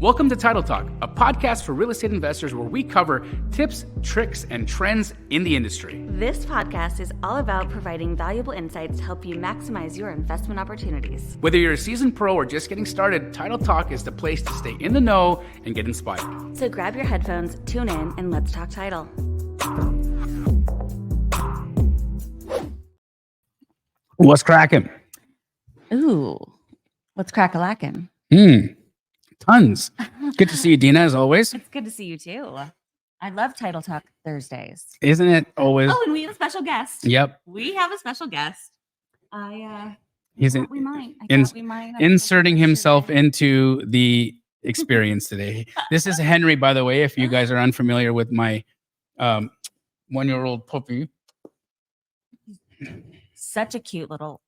Welcome to Title Talk, a podcast for real estate investors where we cover tips, tricks, and trends in the industry. This podcast is all about providing valuable insights to help you maximize your investment opportunities. Whether you're a seasoned pro or just getting started, Title Talk is the place to stay in the know and get inspired. So grab your headphones, tune in, and let's talk title. What's cracking? Ooh, what's crack-a-lackin'? Tons. Good to see you, Dina, as always. It's good to see you too. I love Title Talk Thursdays. Isn't it always? Oh, and we have a special guest. Yep. We have a special guest. He's inserting himself into the experience today. This is Henry, by the way, if you guys are unfamiliar with my 1-year-old puppy. Such a cute little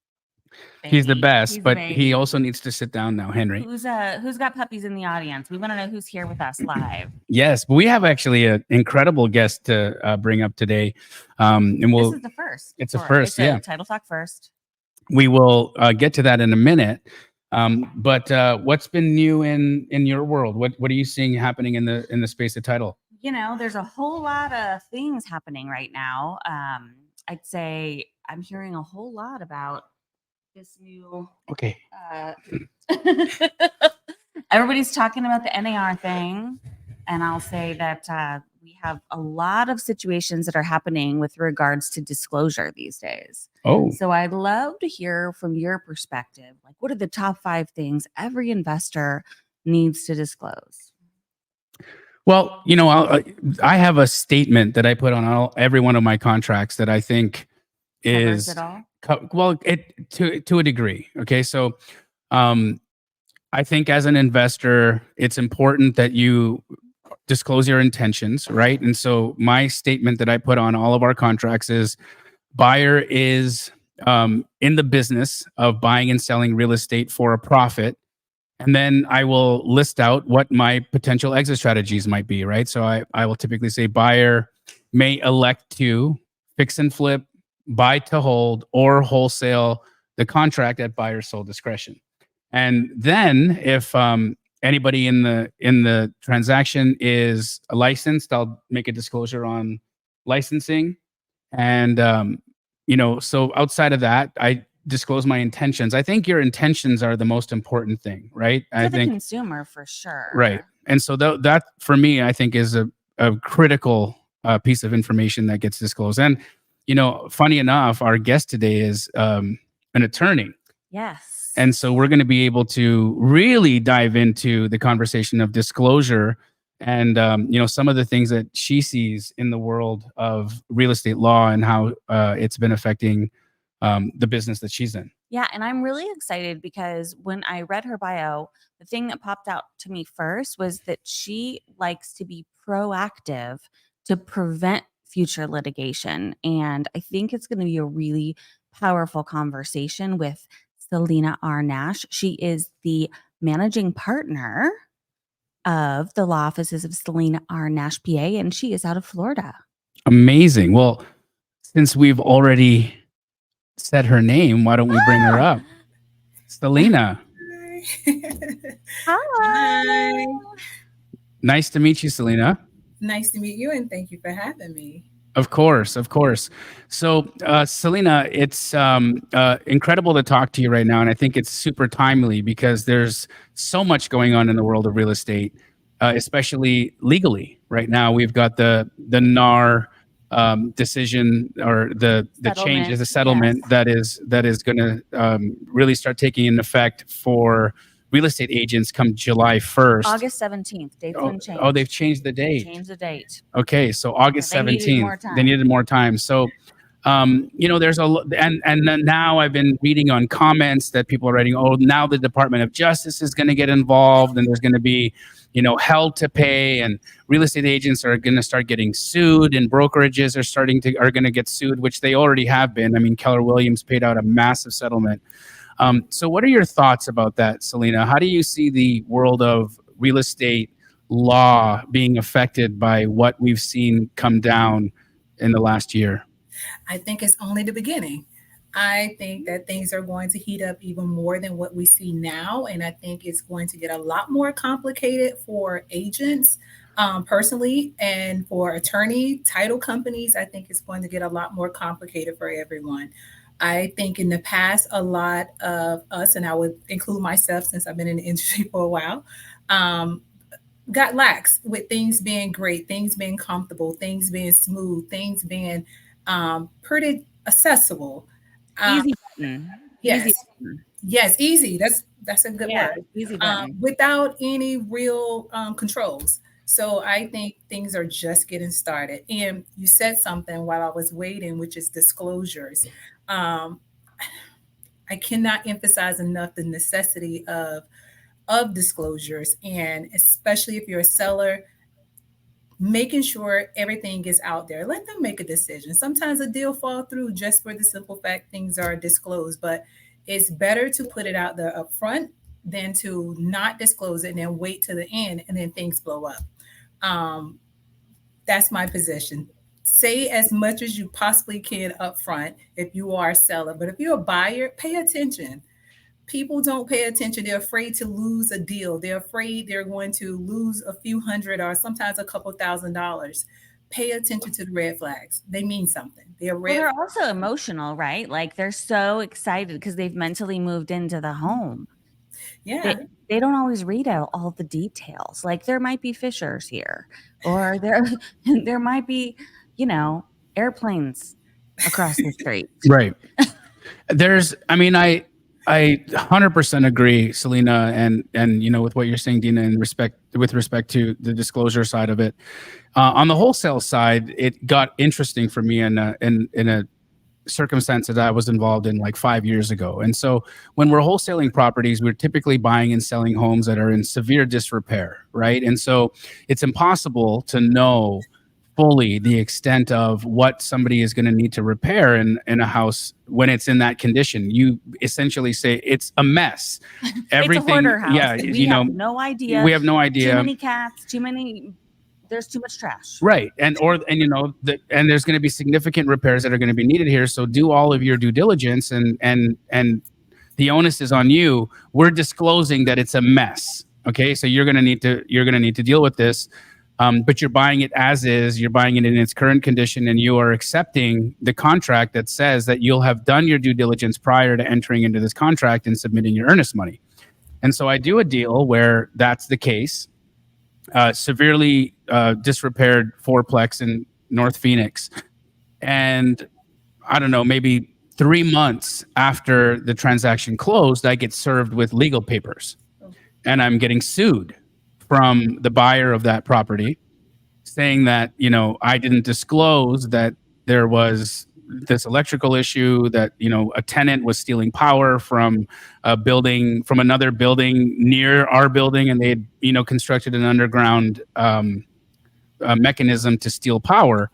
baby. He's the best, He's but he also needs to sit down now, Henry. Who's got puppies in the audience? We want to know who's here with us live. Yes, but we have actually an incredible guest to bring up today. And this is the first. It's a first, it's yeah. Title Talk first. We will get to that in a minute. But what's been new in your world? What are you seeing happening in the space of title? You know, there's a whole lot of things happening right now. I'd say I'm hearing a whole lot about this new. Okay. Everybody's talking about the NAR thing, and I'll say that we have a lot of situations that are happening with regards to disclosure these days. Oh. So I'd love to hear from your perspective, like what are the top 5 things every investor needs to disclose? Well, you know, I have a statement that I put on every one of my contracts that I think Covers is it all? well, to a degree. Okay, so I think as an investor, it's important that you disclose your intentions, right? And so my statement that I put on all of our contracts is buyer is in the business of buying and selling real estate for a profit. And then I will list out what my potential exit strategies might be, right? So I will typically say buyer may elect to fix and flip, buy to hold, or wholesale the contract at buyer's sole discretion. And then if anybody in the transaction is licensed, I'll make a disclosure on licensing. And so outside of that, I disclose my intentions. I think your intentions are the most important thing, right? For the consumer, for sure. Right. And so that for me, I think is a critical piece of information that gets disclosed. And funny enough, our guest today is an attorney. Yes. And so we're going to be able to really dive into the conversation of disclosure and, some of the things that she sees in the world of real estate law and how it's been affecting the business that she's in. Yeah. And I'm really excited because when I read her bio, the thing that popped out to me first was that she likes to be proactive to prevent future litigation. And I think it's going to be a really powerful conversation with Celena R. Nash. She is the managing partner of the law offices of Celena R. Nash, PA, and she is out of Florida. Amazing. Well, since we've already said her name, why don't we bring her up? Celena. Hi. Nice to meet you, Celena. Nice to meet you, and thank you for having me. Of course. So, Celena, it's incredible to talk to you right now, and I think it's super timely because there's so much going on in the world of real estate, especially legally. Right now, we've got the NAR decision or the change, the settlement, yes, that is going to really start taking in effect for real estate agents come July 1st. August 17th. Date's been changed. Oh, they've changed the date. Changed the date. Okay, so August 17th. They needed more time. So, there's and then now I've been reading on comments that people are writing, oh, now the Department of Justice is going to get involved and there's going to be, hell to pay, and real estate agents are going to start getting sued, and brokerages are going to get sued, which they already have been. I mean, Keller Williams paid out a massive settlement. So what are your thoughts about that, Celena? How do you see the world of real estate law being affected by what we've seen come down in the last year? I think it's only the beginning. I think that things are going to heat up even more than what we see now. And I think it's going to get a lot more complicated for agents personally, and for attorney title companies. I think it's going to get a lot more complicated for everyone. I think in the past, a lot of us, and I would include myself since I've been in the industry for a while, um, got lax with things being great, things being comfortable, things being smooth, things being pretty accessible. Um, Easy button. Easy yes, button. yes, easy. That's a good Yeah, word. easy button. Without any real controls. So I think things are just getting started. And you said something while I was waiting, which is disclosures. Um, I cannot emphasize enough the necessity of disclosures, and especially if you're a seller, making sure everything is out there. Let them make a decision. Sometimes a deal fall through just for the simple fact things are disclosed, but it's better to put it out there up front than to not disclose it and then wait to the end and then things blow up. Um, that's my position. Say as much as you possibly can up front if you are a seller, but if you're a buyer, pay attention. People don't pay attention. They're afraid to lose a deal. They're afraid they're going to lose a few hundred or sometimes a couple $1,000s. Pay attention to the red flags. They mean something. They're Well, red they're flags. also emotional, right? Like they're so excited because they've mentally moved into the home. They Yeah. they don't always read out all the details. Like there might be fissures here, or there there might be, you know, airplanes across the street. Right. I mean, I 100% agree, Selena, and with what you're saying, Dina, with respect to the disclosure side of it. On the wholesale side, it got interesting for me in a circumstance that I was involved in like 5 years ago. And so when we're wholesaling properties, we're typically buying and selling homes that are in severe disrepair, right? And so it's impossible to know fully the extent of what somebody is going to need to repair in a house when it's in that condition. You essentially say it's a mess. It's a hoarder Everything, house. yeah, And we have no idea. we have no Too idea. many cats, there's too much trash. Right. And there's going to be significant repairs that are going to be needed here. So do all of your due diligence, and the onus is on you. We're disclosing that it's a mess. Okay. So you're going to need to deal with this. But you're buying it as is, you're buying it in its current condition, and you are accepting the contract that says that you'll have done your due diligence prior to entering into this contract and submitting your earnest money. And so I do a deal where that's the case. Severely disrepaired fourplex in North Phoenix. And I don't know, maybe 3 months after the transaction closed, I get served with legal papers, and I'm getting sued from the buyer of that property, saying that, I didn't disclose that there was this electrical issue, that, a tenant was stealing power from another building near our building, and they had, constructed an underground mechanism to steal power.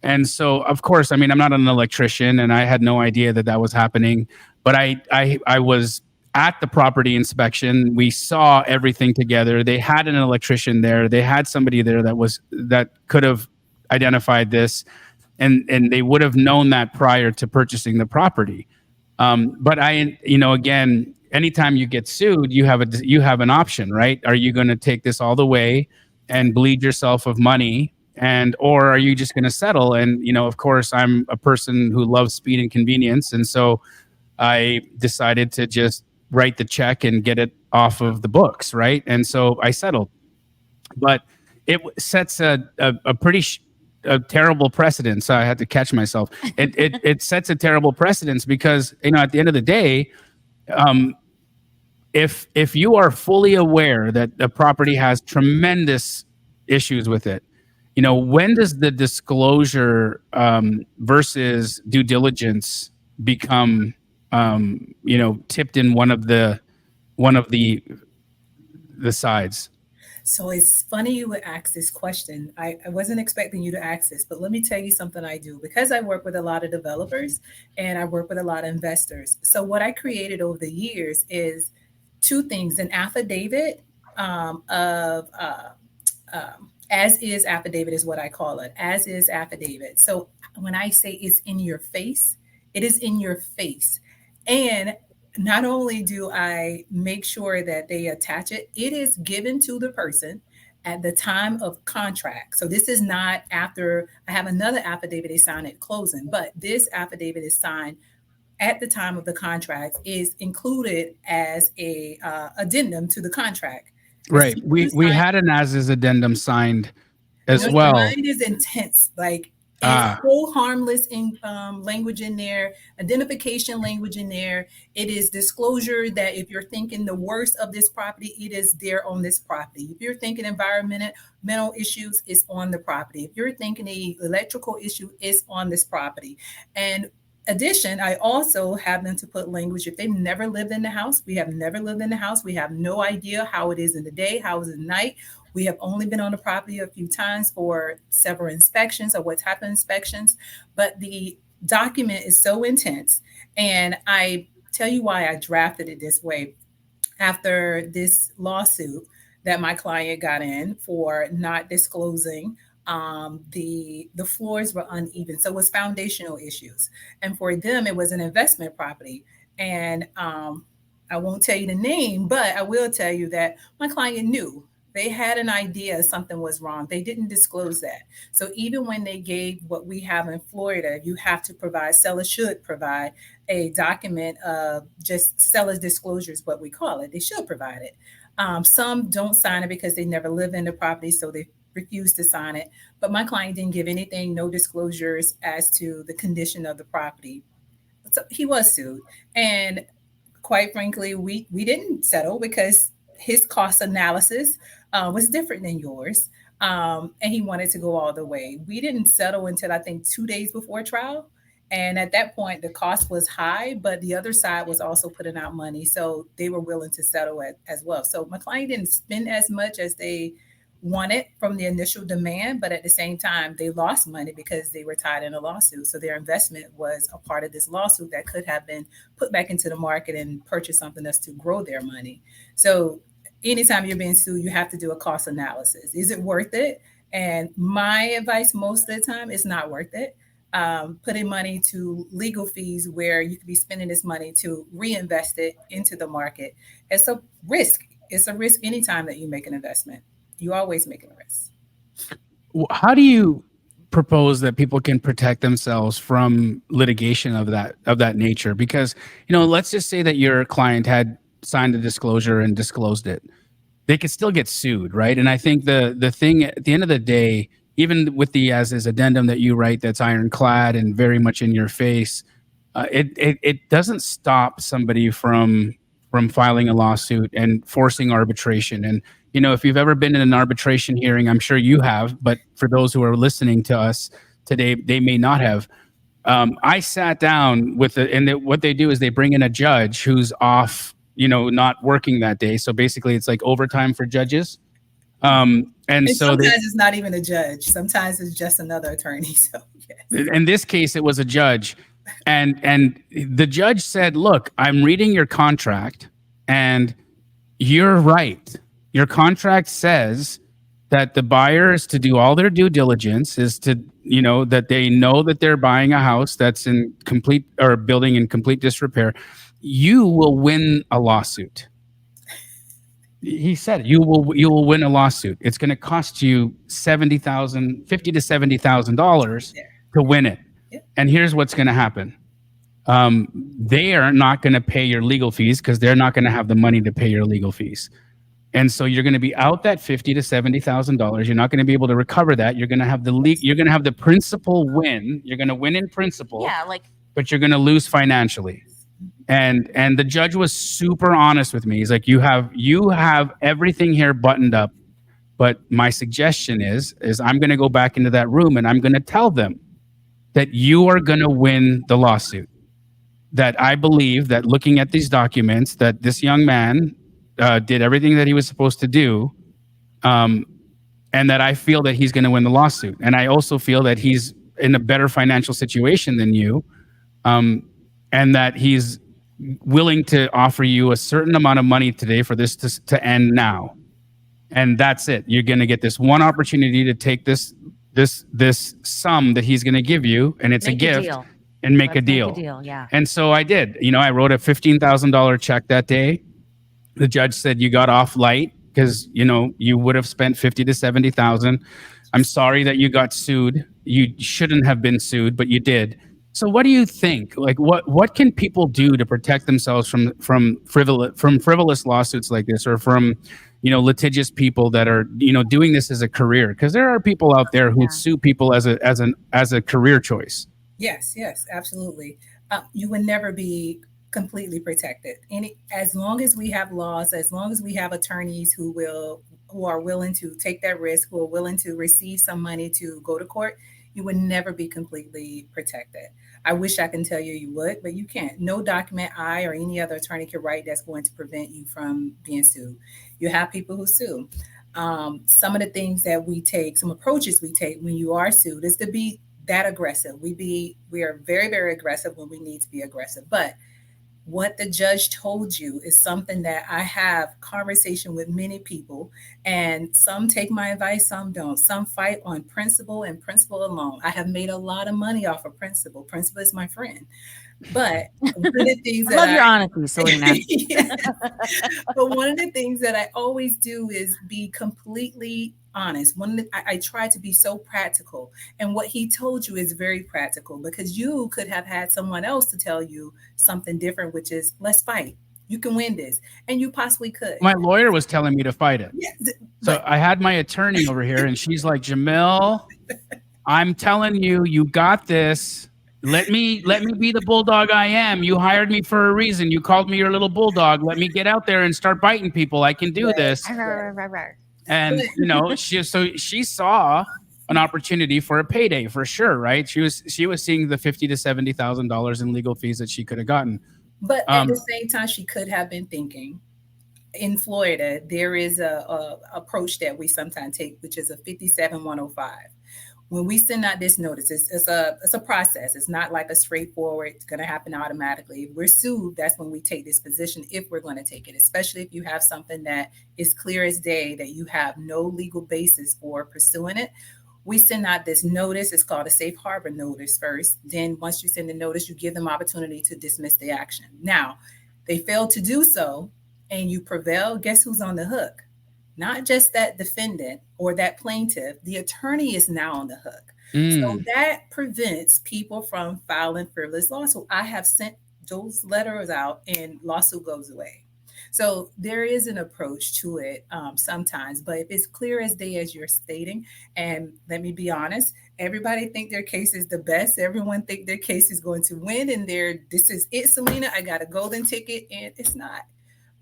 And so, of course, I mean, I'm not an electrician, and I had no idea that that was happening. But I was at the property inspection. We saw everything together. They had an electrician there. They had somebody there that could have identified this, and they would have known that prior to purchasing the property. But again, anytime you get sued, you have an option, right? Are you going to take this all the way and bleed yourself of money, or are you just going to settle? And of course, I'm a person who loves speed and convenience, and so I decided to just write the check and get it off of the books, right? And so I settled. But it sets a pretty a terrible precedence. So I had to catch myself. It sets a terrible precedence because at the end of the day, um, if you are fully aware that a property has tremendous issues with it, when does the disclosure versus due diligence become tipped in one of the sides? So it's funny you would ask this question. I wasn't expecting you to ask this, but let me tell you something I do. Because I work with a lot of developers and I work with a lot of investors. So what I created over the years is two things: an affidavit of as is affidavit is what I call it. As is affidavit. So when I say it's in your face, It is in your face. And not only do I make sure that they attach it, it is given to the person at the time of contract. So this is not after I have another affidavit they sign at closing, but this affidavit is signed at the time of the contract, is included as a addendum to the contract. As Right. soon as We you sign, had an as is addendum signed as no, well. mine is intense. Like, it's Ah, so harmless in language in there, identification language in there. It is disclosure that if you're thinking the worst of this property, it is there on this property. If you're thinking environmental issues, it's on the property. If you're thinking a electrical issue, it's on this property. And addition, I also have them to put language if they've never lived in the house. We have never lived in the house. We have no idea how it is in the day, how it is at night. We have only been on the property a few times for several inspections or what type of inspections, but the document is so intense. And I tell you why I drafted it this way. After this lawsuit that my client got in for not disclosing, the floors were uneven, so it was foundational issues, and for them it was an investment property. And I won't tell you the name, but I will tell you that my client knew, they had an idea something was wrong. They didn't disclose that. So even when they gave what we have in Florida, you have to provide, sellers should provide a document of just seller's disclosures, what we call it. They should provide it. Some don't sign it because they never lived in the property, so they refuse to sign it. But my client didn't give anything, no disclosures as to the condition of the property. So he was sued. And quite frankly, we didn't settle because his cost analysis was different than yours. And he wanted to go all the way. We didn't settle until I think 2 days before trial. And at that point, the cost was high, but the other side was also putting out money. So they were willing to settle it as well. So my client didn't spend as much as they wanted from the initial demand, but at the same time, they lost money because they were tied in a lawsuit. So their investment was a part of this lawsuit that could have been put back into the market and purchase something else to grow their money. So anytime you're being sued, you have to do a cost analysis. Is it worth it? And my advice most of the time is not worth it. Putting money to legal fees where you could be spending this money to reinvest it into the market. It's a risk. It's a risk anytime that you make an investment. You're always making a risk. how do you propose that people can protect themselves from litigation of that nature? Because, let's just say that your client had signed a disclosure and disclosed it. They could still get sued, right? And I think the thing at the end of the day, even with the as is addendum that you write that's ironclad and very much in your face, it doesn't stop somebody from filing a lawsuit and forcing arbitration. And if you've ever been in an arbitration hearing, I'm sure you have, but for those who are listening to us today, they may not have. I sat down with what they do is they bring in a judge who's off, not working that day. So basically, it's like overtime for judges. And so sometimes it's not even a judge. Sometimes it's just another attorney. So yes. In this case, it was a judge, and the judge said, "Look, I'm reading your contract, and you're right. Your contract says that the buyer is to do all their due diligence, is to, that they know that they're buying a house that's in complete or building in complete disrepair. You will win a lawsuit." He said, you will win a lawsuit. It's going to cost you $50,000 to $70,000 to win it. Yeah. And here's what's going to happen. They are not going to pay your legal fees because they're not going to have the money to pay your legal fees. And so you're going to be out that $50,000 to $70,000. You're not going to be able to recover that. You're going to have you're going to have the principal win. You're going to win in principle. Yeah, but you're going to lose financially. And the judge was super honest with me. He's like, you have everything here buttoned up, but my suggestion is I'm going to go back into that room and I'm going to tell them that you are going to win the lawsuit. That I believe that looking at these documents, that this young man did everything that he was supposed to do, and that I feel that he's going to win the lawsuit. And I also feel that he's in a better financial situation than you, and that he's willing to offer you a certain amount of money today for this to end now. And that's it. You're going to get this one opportunity to take this sum that he's going to give you, and it's a gift. and make Let's a deal. Make a deal. Yeah. And so I did. I wrote a $15,000 check that day. The judge said you got off light because you would have spent 50 to 70,000. I'm sorry that you got sued. You shouldn't have been sued, but you did. So what do you think? Like what can people do to protect themselves from frivolous lawsuits like this, or from litigious people that are doing this as a career? Because there are people out there who sue people as a career choice. Yes, absolutely. You would never be completely protected. As long as we have laws, as long as we have attorneys who are willing to take that risk, who are willing to receive some money to go to court, you would never be completely protected. I wish I can tell you you would, but you can't. No document I or any other attorney can write that's going to prevent you from being sued. You have people who sue. Some of the things that we take, some approaches we take when you are sued, is to be that aggressive. We are very, very aggressive when we need to be aggressive. But what the judge told you is something that I have conversation with many people, and some take my advice, some don't. Some fight on principle and principle alone. I have made a lot of money off of principle. Principle is my friend. But one of the things I love your honesty, Celena. Yeah. But one of the things that I always do is be completely honest. I try to be so practical, and what he told you is very practical, because you could have had someone else to tell you something different, which is let's fight. You can win this, and you possibly could. My lawyer was telling me to fight it. Yeah, so I had my attorney over here, and she's like, Jamil, I'm telling you, you got this. Let me be the bulldog I am. You hired me for a reason. You called me your little bulldog. Let me get out there and start biting people. I can do this. And she saw an opportunity for a payday for sure, right? She was seeing the $50,000 to $70,000 in legal fees that she could have gotten. But at the same time, she could have been thinking, in Florida, there is a approach that we sometimes take, which is a 57105. When we send out this notice, it's a process. It's not like a straightforward, it's going to happen automatically. If we're sued, that's when we take this position, if we're going to take it, especially if you have something that is clear as day, that you have no legal basis for pursuing it. We send out this notice. It's called a safe harbor notice first. Then once you send the notice, you give them opportunity to dismiss the action. Now, they fail to do so and you prevail, guess who's on the hook? Not just that defendant or that plaintiff, the attorney is now on the hook. So that prevents people from filing frivolous lawsuit. I have sent those letters out and lawsuit goes away. So there is an approach to it sometimes, but if it's clear as day as you're stating, and let me be honest, everybody think their case is the best. Everyone think their case is going to win, and this is it, Celena. I got a golden ticket, and it's not.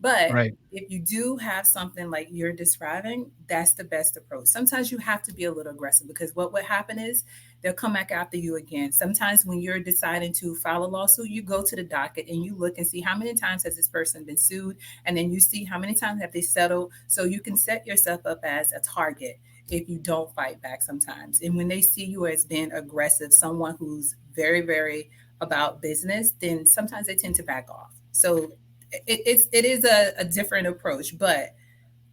But if you do have something like you're describing, that's the best approach. Sometimes you have to be a little aggressive, because what would happen is they'll come back after you again. Sometimes when you're deciding to file a lawsuit, you go to the docket and you look and see how many times has this person been sued, and then you see how many times have they settled, so you can set yourself up as a target if you don't fight back sometimes. And when they see you as being aggressive, someone who's very, very about business, then sometimes they tend to back off. So it is a different approach, but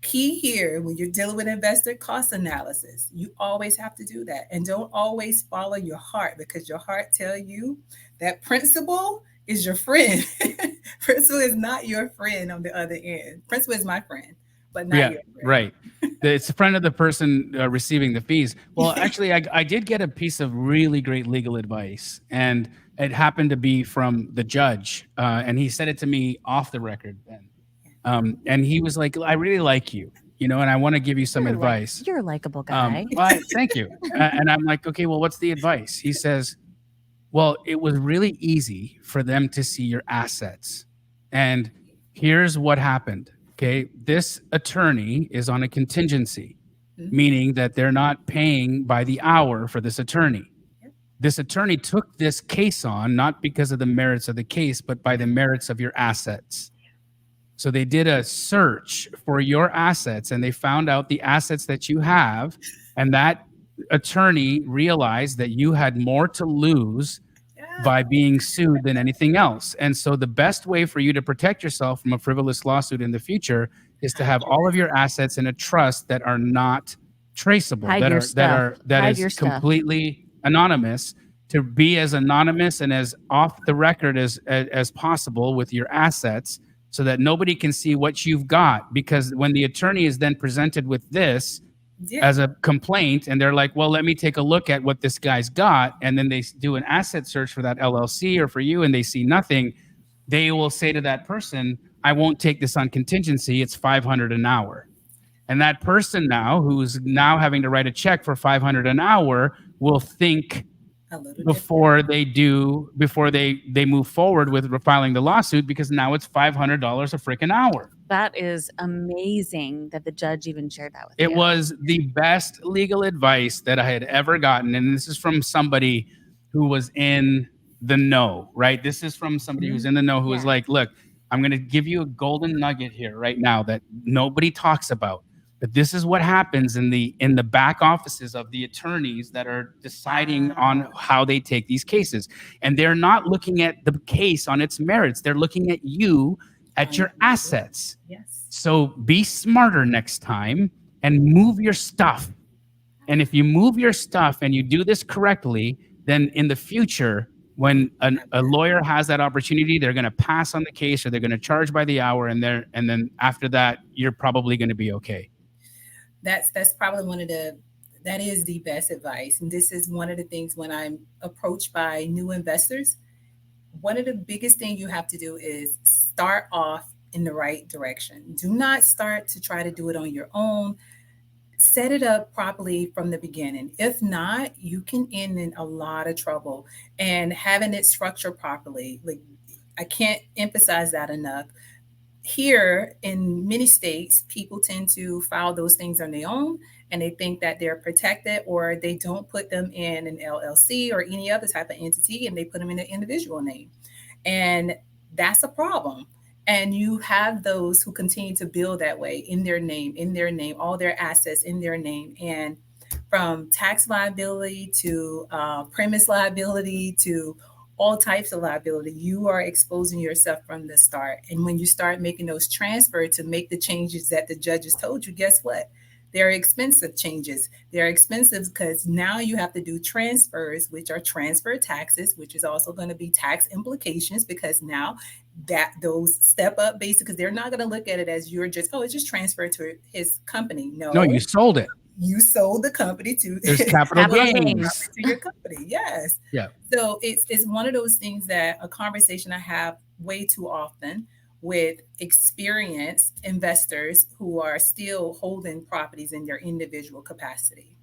key here, when you're dealing with investor cost analysis, you always have to do that, and don't always follow your heart, because your heart tell you that principle is your friend. Principle is not your friend on the other end. Principle is my friend, but not your friend. Right. It's a friend of the person receiving the fees. Well, actually, I did get a piece of really great legal advice, and it happened to be from the judge, and he said it to me off the record then. And he was like, I really like you, and I want to give you some advice. You're a likable guy. Thank you. And I'm like, okay, well, what's the advice? He says, well, it was really easy for them to see your assets. And here's what happened. Okay, this attorney is on a contingency, meaning that they're not paying by the hour for this attorney. This attorney took this case on, not because of the merits of the case, but by the merits of your assets. So they did a search for your assets, and they found out the assets that you have, and that attorney realized that you had more to lose by being sued than anything else. And so the best way for you to protect yourself from a frivolous lawsuit in the future is to have all of your assets in a trust that are not traceable, that is completely anonymous, to be as anonymous and as off the record as possible with your assets, so that nobody can see what you've got. Because when the attorney is then presented with this Yeah. as a complaint, and they're like, well, let me take a look at what this guy's got, and then they do an asset search for that LLC or for you, and they see nothing, they will say to that person, I won't take this on contingency, it's $500 an hour. And that person now, who's now having to write a check for $500 an hour, will think A little different. before they move forward with filing the lawsuit, because now it's $500 a freaking hour. That is amazing that the judge even shared that with you. It was the best legal advice that I had ever gotten, and this is from somebody who was in the know, right? This is from somebody who's in the know, who was Yeah. like, look, I'm going to give you a golden nugget here right now that nobody talks about. But this is what happens in the back offices of the attorneys that are deciding on how they take these cases. And they're not looking at the case on its merits. They're looking at you, at your assets. Yes. So be smarter next time and move your stuff. And if you move your stuff and you do this correctly, then in the future, when a lawyer has that opportunity, they're going to pass on the case, or they're going to charge by the hour, and then after that, you're probably going to be okay. That's probably that is the best advice. And this is one of the things when I'm approached by new investors, one of the biggest things you have to do is start off in the right direction. Do not start to try to do it on your own. Set it up properly from the beginning. If not, you can end in a lot of trouble. And having it structured properly, like, I can't emphasize that enough. Here in many states, people tend to file those things on their own, and they think that they're protected, or they don't put them in an LLC or any other type of entity, and they put them in an individual name. And that's a problem. And you have those who continue to build that way, in their name, all their assets in their name. And from tax liability to premise liability to all types of liability, you are exposing yourself from the start. And when you start making those transfers to make the changes that the judges told you, guess what? They're expensive changes. They're expensive because now you have to do transfers, which are transfer taxes, which is also going to be tax implications, because now that those step up basically, because they're not going to look at it as you're just, oh, it's just transferred to his company. No, you sold it. You sold the company to There's capital gains to your company. Yes. Yeah. So it's one of those things that a conversation I have way too often with experienced investors who are still holding properties in their individual capacity.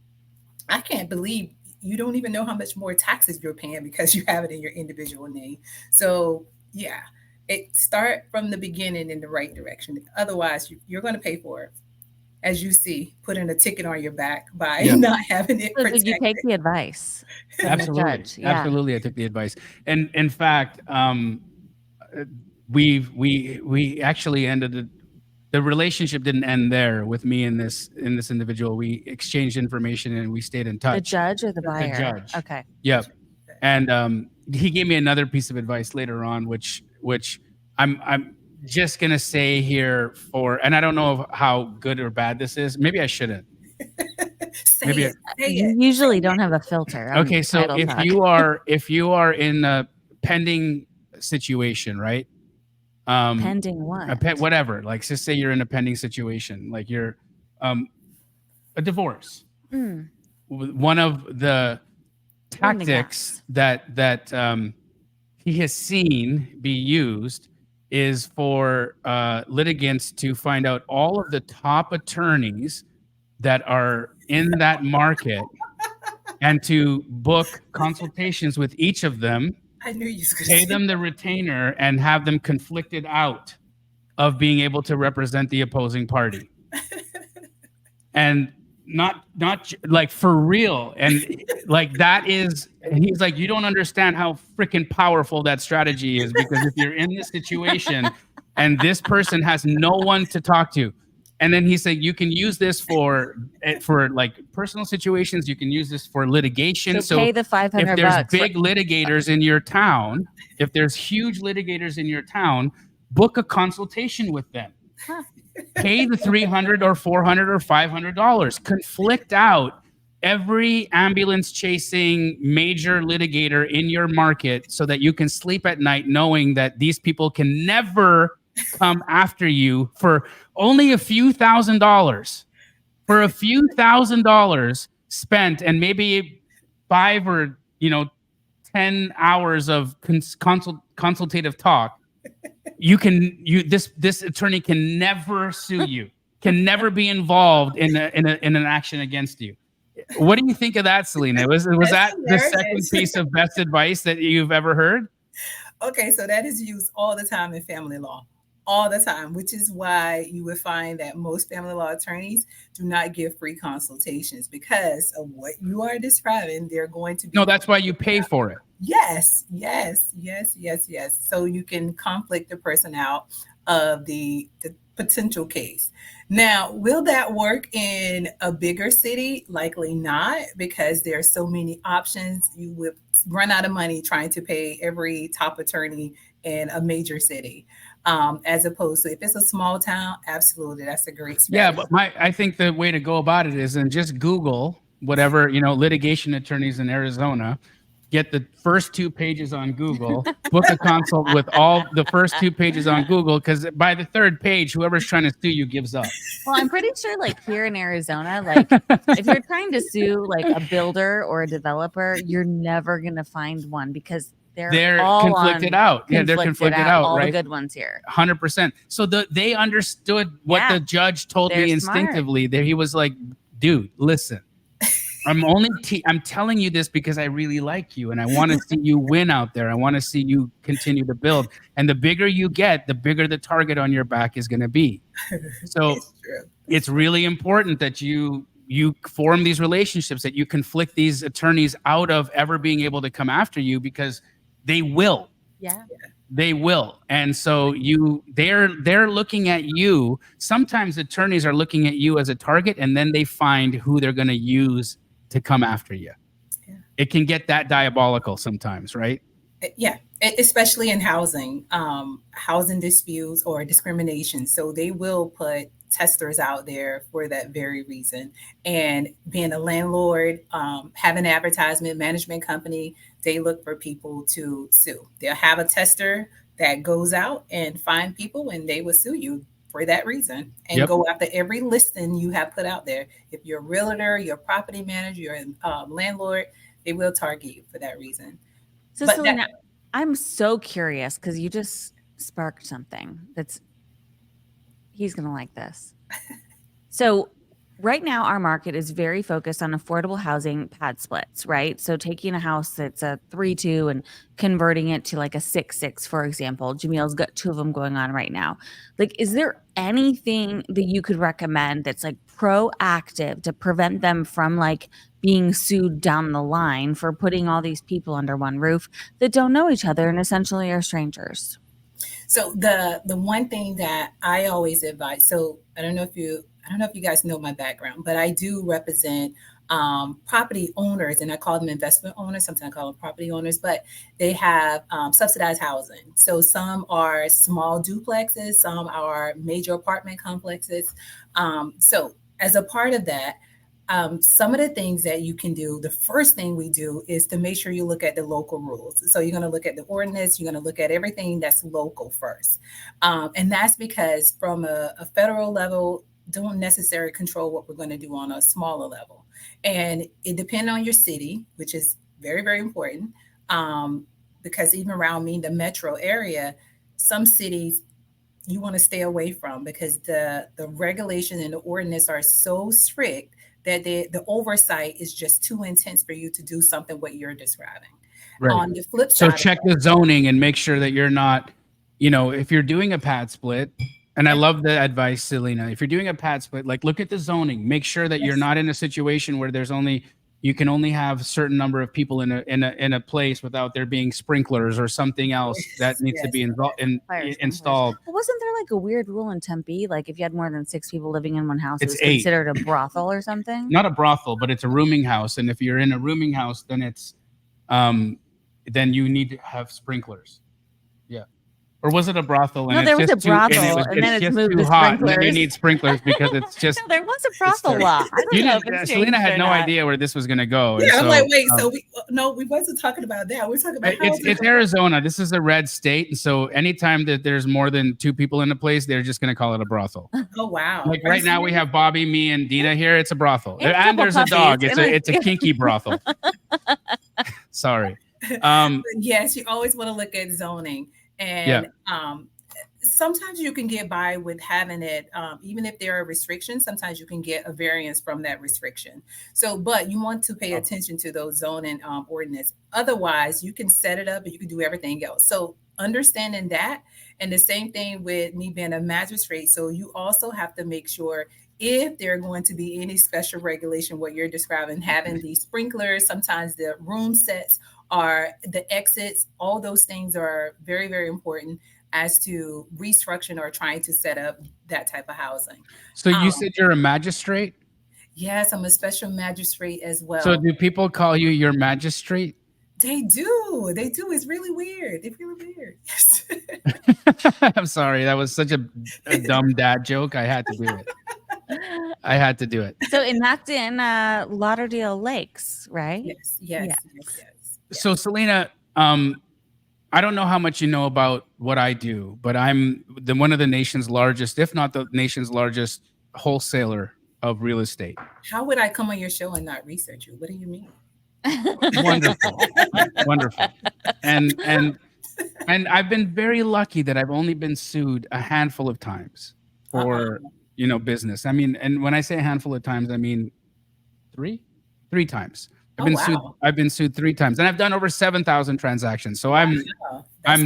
I can't believe you don't even know how much more taxes you're paying because you have it in your individual name. So yeah, start from the beginning in the right direction. Otherwise, you're going to pay for it. As you see, putting a ticket on your back by not having it protected. Did you take the advice? Absolutely. Judge? Yeah. Absolutely. I took the advice. And in fact, we actually ended the relationship didn't end there with me and this individual. We exchanged information and we stayed in touch. The judge or the buyer? The judge. Okay. Yep. And he gave me another piece of advice later on, which I'm just gonna say here and I don't know how good or bad this is. Maybe I shouldn't. You usually don't have a filter. Okay, so if you are in a pending situation, right? Pending what? Whatever. Like, just say you're in a pending situation, like you're a divorce. One of the tactics that he has seen be used is for litigants to find out all of the top attorneys that are in that market and to book consultations with each of them. I knew you could pay them the retainer and have them conflicted out of being able to represent the opposing party. And not like for real. And like that is, and he's like, you don't understand how freaking powerful that strategy is, because if you're in this situation and this person has no one to talk to, and then he said, you can use this for like personal situations. You can use this for litigation. So pay the $500. If there's big litigators in your town, if there's huge litigators in your town, book a consultation with them. Pay the $300 or $400 or $500. Conflict out every ambulance chasing major litigator in your market so that you can sleep at night knowing that these people can never come after you for only a few $1,000s. For a few $1,000s spent and maybe 5 or 10 hours of consultative talk, this attorney can never sue you, can never be involved in an action against you. What do you think of that, Celena? Was That's that the second hilarious. piece of best advice that you've ever heard? Okay, so that is used all the time in family law, all the time, which is why you would find that most family law attorneys do not give free consultations because of what you are describing. They're going to be. No, that's why you pay for it. Yes. So you can conflict the person out of the potential case. Now, will that work in a bigger city? Likely not, because there are so many options. You would run out of money trying to pay every top attorney in a major city. As opposed to if it's a small town, absolutely, that's a great strategy. Yeah, but I think the way to go about it is and just Google whatever, litigation attorneys in Arizona, get the first 2 pages on Google, book a consult with all the first 2 pages on Google, because by the 3rd page, whoever's trying to sue you gives up. Well, I'm pretty sure like here in Arizona, like if you're trying to sue like a builder or a developer, you're never going to find one because they're all conflicted out. Yeah, they're conflicted out, all right? the good ones here. 100%. So they understood what the judge told me instinctively. There, he was like, "Dude, listen, I'm telling you this because I really like you and I want to see you win out there. I want to see you continue to build. And the bigger you get, the bigger the target on your back is going to be. So it's really important that you form these relationships, that you conflict these attorneys out of ever being able to come after you because they will. Yeah. They will. And so they're looking at you. Sometimes attorneys are looking at you as a target and then they find who they're going to use to come after you. Yeah. It can get that diabolical sometimes, right? Yeah, especially in housing disputes or discrimination. So they will put testers out there for that very reason. And being a landlord, have an advertisement management company, they look for people to sue. They'll have a tester that goes out and find people and they will sue you for that reason and go after every listing you have put out there. If you're a realtor, you're a property manager, you're a landlord, they will target you for that reason. So Celena, I'm so curious because you just sparked something he's going to like this. So right now our market is very focused on affordable housing pad splits, right? So taking a house that's a 3-2 and converting it to like a 6-6, for example. Jamil's got 2 of them going on right now. Like, is there anything that you could recommend that's like proactive to prevent them from like being sued down the line for putting all these people under one roof that don't know each other and essentially are strangers? So the one thing that I always advise, so I don't know if you guys know my background, but I do represent property owners, and I call them investment owners. Sometimes I call them property owners, but they have subsidized housing. So some are small duplexes, some are major apartment complexes. So as a part of that, some of the things that you can do, the first thing we do is to make sure you look at the local rules. So you're going to look at the ordinance, you're going to look at everything that's local first. And that's because from a federal level, don't necessarily control what we're going to do on a smaller level. And it depends on your city, which is very, very important. Because even around me, the metro area, some cities you want to stay away from because the regulation and the ordinance are so strict that the oversight is just too intense for you to do something what you're describing. Right. On the flip so side, check the zoning and make sure that you're not, if you're doing a pad split, and I love the advice, Celena, if you're doing a pad split, like look at the zoning, make sure that you're not in a situation where you can only have a certain number of people in a place without there being sprinklers or something else that needs to be installed. Well, wasn't there like a weird rule in Tempe? Like if you had more than 6 people living in one house, it was 8. considered a brothel or something? Not a brothel, but it's a rooming house. And if you're in a rooming house, then it's then you need to have sprinklers. Yeah. Or was it a brothel? No, And there it's was a just too, and brothel, and then it's just moved too to hot, and then they sprinklers. need sprinklers because it's just. No, there was a brothel terrible. law. I don't know if it's changed Selena had or no not. idea where this was going to go. Yeah, and I'm like, so, wait, so we wasn't talking about that. We're talking about it's Arizona. This is a red state, and so anytime that there's more than 2 people in a place, they're just going to call it a brothel. Oh wow! Like right now, we have Bobby, me, and Dina here. It's a brothel, And a and couple there's a dog. puppies. It's a kinky brothel. Sorry. Yes, you always want to look at zoning, and sometimes you can get by with having it, even if there are restrictions. Sometimes you can get a variance from that restriction. So, but you want to pay attention to those zoning ordinance. Otherwise, you can set it up and you can do everything else. So, understanding that, and the same thing with me being a magistrate. So, you also have to make sure if there are going to be any special regulation, what you're describing, having these sprinklers, sometimes the room sets are the exits, all those things are very, very important as to restructuring or trying to set up that type of housing. So you said you're a magistrate? Yes, I'm a special magistrate as well. So do people call you your magistrate? They do. They do. It's really weird. It's really weird. Yes. I'm sorry. That was such a dumb dad joke. I had to do it. I had to do it. So, and that's in Lauderdale Lakes, right? Yes. So, Celena, I don't know how much you know about what I do, but I'm one of the nation's largest, if not the nation's largest, wholesaler of real estate. How would I come on your show and not research you? What do you mean? Wonderful. Wonderful. And I've been very lucky that I've only been sued a handful of times for business. I mean, and when I say a handful of times, I mean three times. I've been sued 3 times, and I've done over 7,000 transactions. So I'm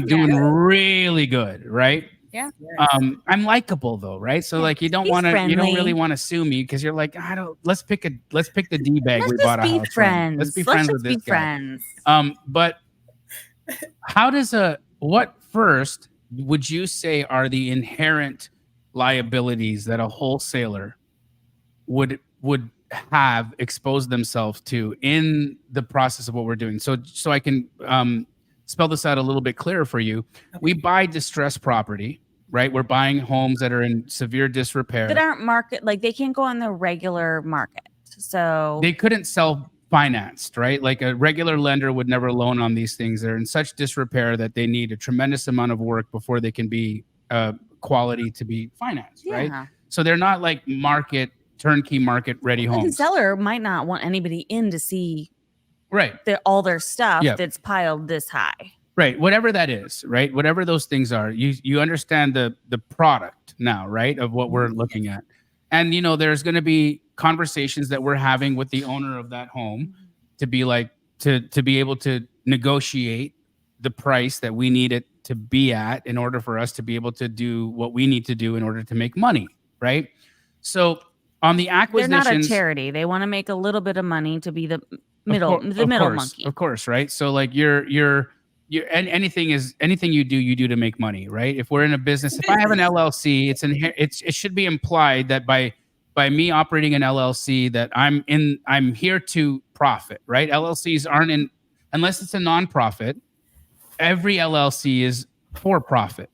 doing really good, right? Yeah. I'm likable though, right? So like you don't really want to sue me because you're like, let's pick the D bag we bought a house from. Let's be friends with this guy. But what first would you say are the inherent liabilities that a wholesaler would have exposed themselves to in the process of what we're doing? So I can spell this out a little bit clearer for you. Okay. We buy distressed property, right? We're buying homes that are in severe disrepair. That aren't market, like they can't go on the regular market. So they couldn't sell financed, right? Like a regular lender would never loan on these things. They're in such disrepair that they need a tremendous amount of work before they can be quality to be financed, right? So they're not like turnkey market ready homes. The seller might not want anybody in to see all their stuff that's piled this high. Right. Whatever that is, right? Whatever those things are, you understand the product now, right? Of what we're looking at. And, there's going to be conversations that we're having with the owner of that home to be like, to be able to negotiate the price that we need it to be at in order for us to be able to do what we need to do in order to make money, right? So on the acquisitions, they're not a charity. They want to make a little bit of money to be the middle monkey. Of course, right? So like you're anything you do to make money, right? If we're in a business, if I have an LLC, it should be implied that by me operating an LLC that I'm here to profit, right? LLCs aren't unless it's a nonprofit. Every LLC is for profit,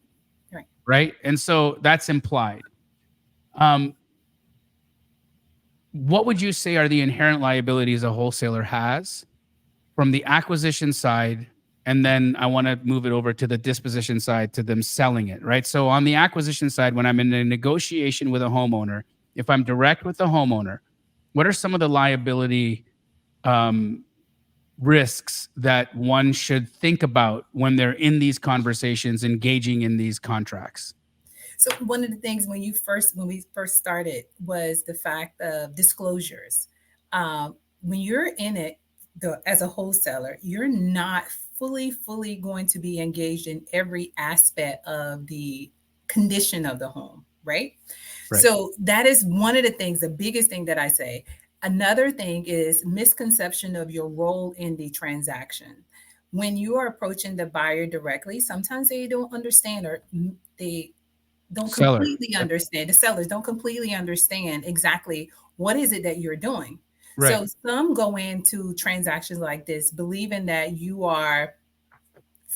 right? And so that's implied. What would you say are the inherent liabilities a wholesaler has from the acquisition side? And then I want to move it over to the disposition side, to them selling it, right? So on the acquisition side, when I'm in a negotiation with a homeowner, if I'm direct with the homeowner, what are some of the liability risks that one should think about when they're in these conversations, engaging in these contracts? So one of the things when we first started was the fact of disclosures. When you're in it as a wholesaler, you're not fully going to be engaged in every aspect of the condition of the home, right? So that is one of the things, the biggest thing that I say. Another thing is misconception of your role in the transaction. When you are approaching the buyer directly, sometimes they don't understand, or they don't completely understand. The sellers don't completely understand exactly what is it that you're doing. Right. So some go into transactions like this believing that you are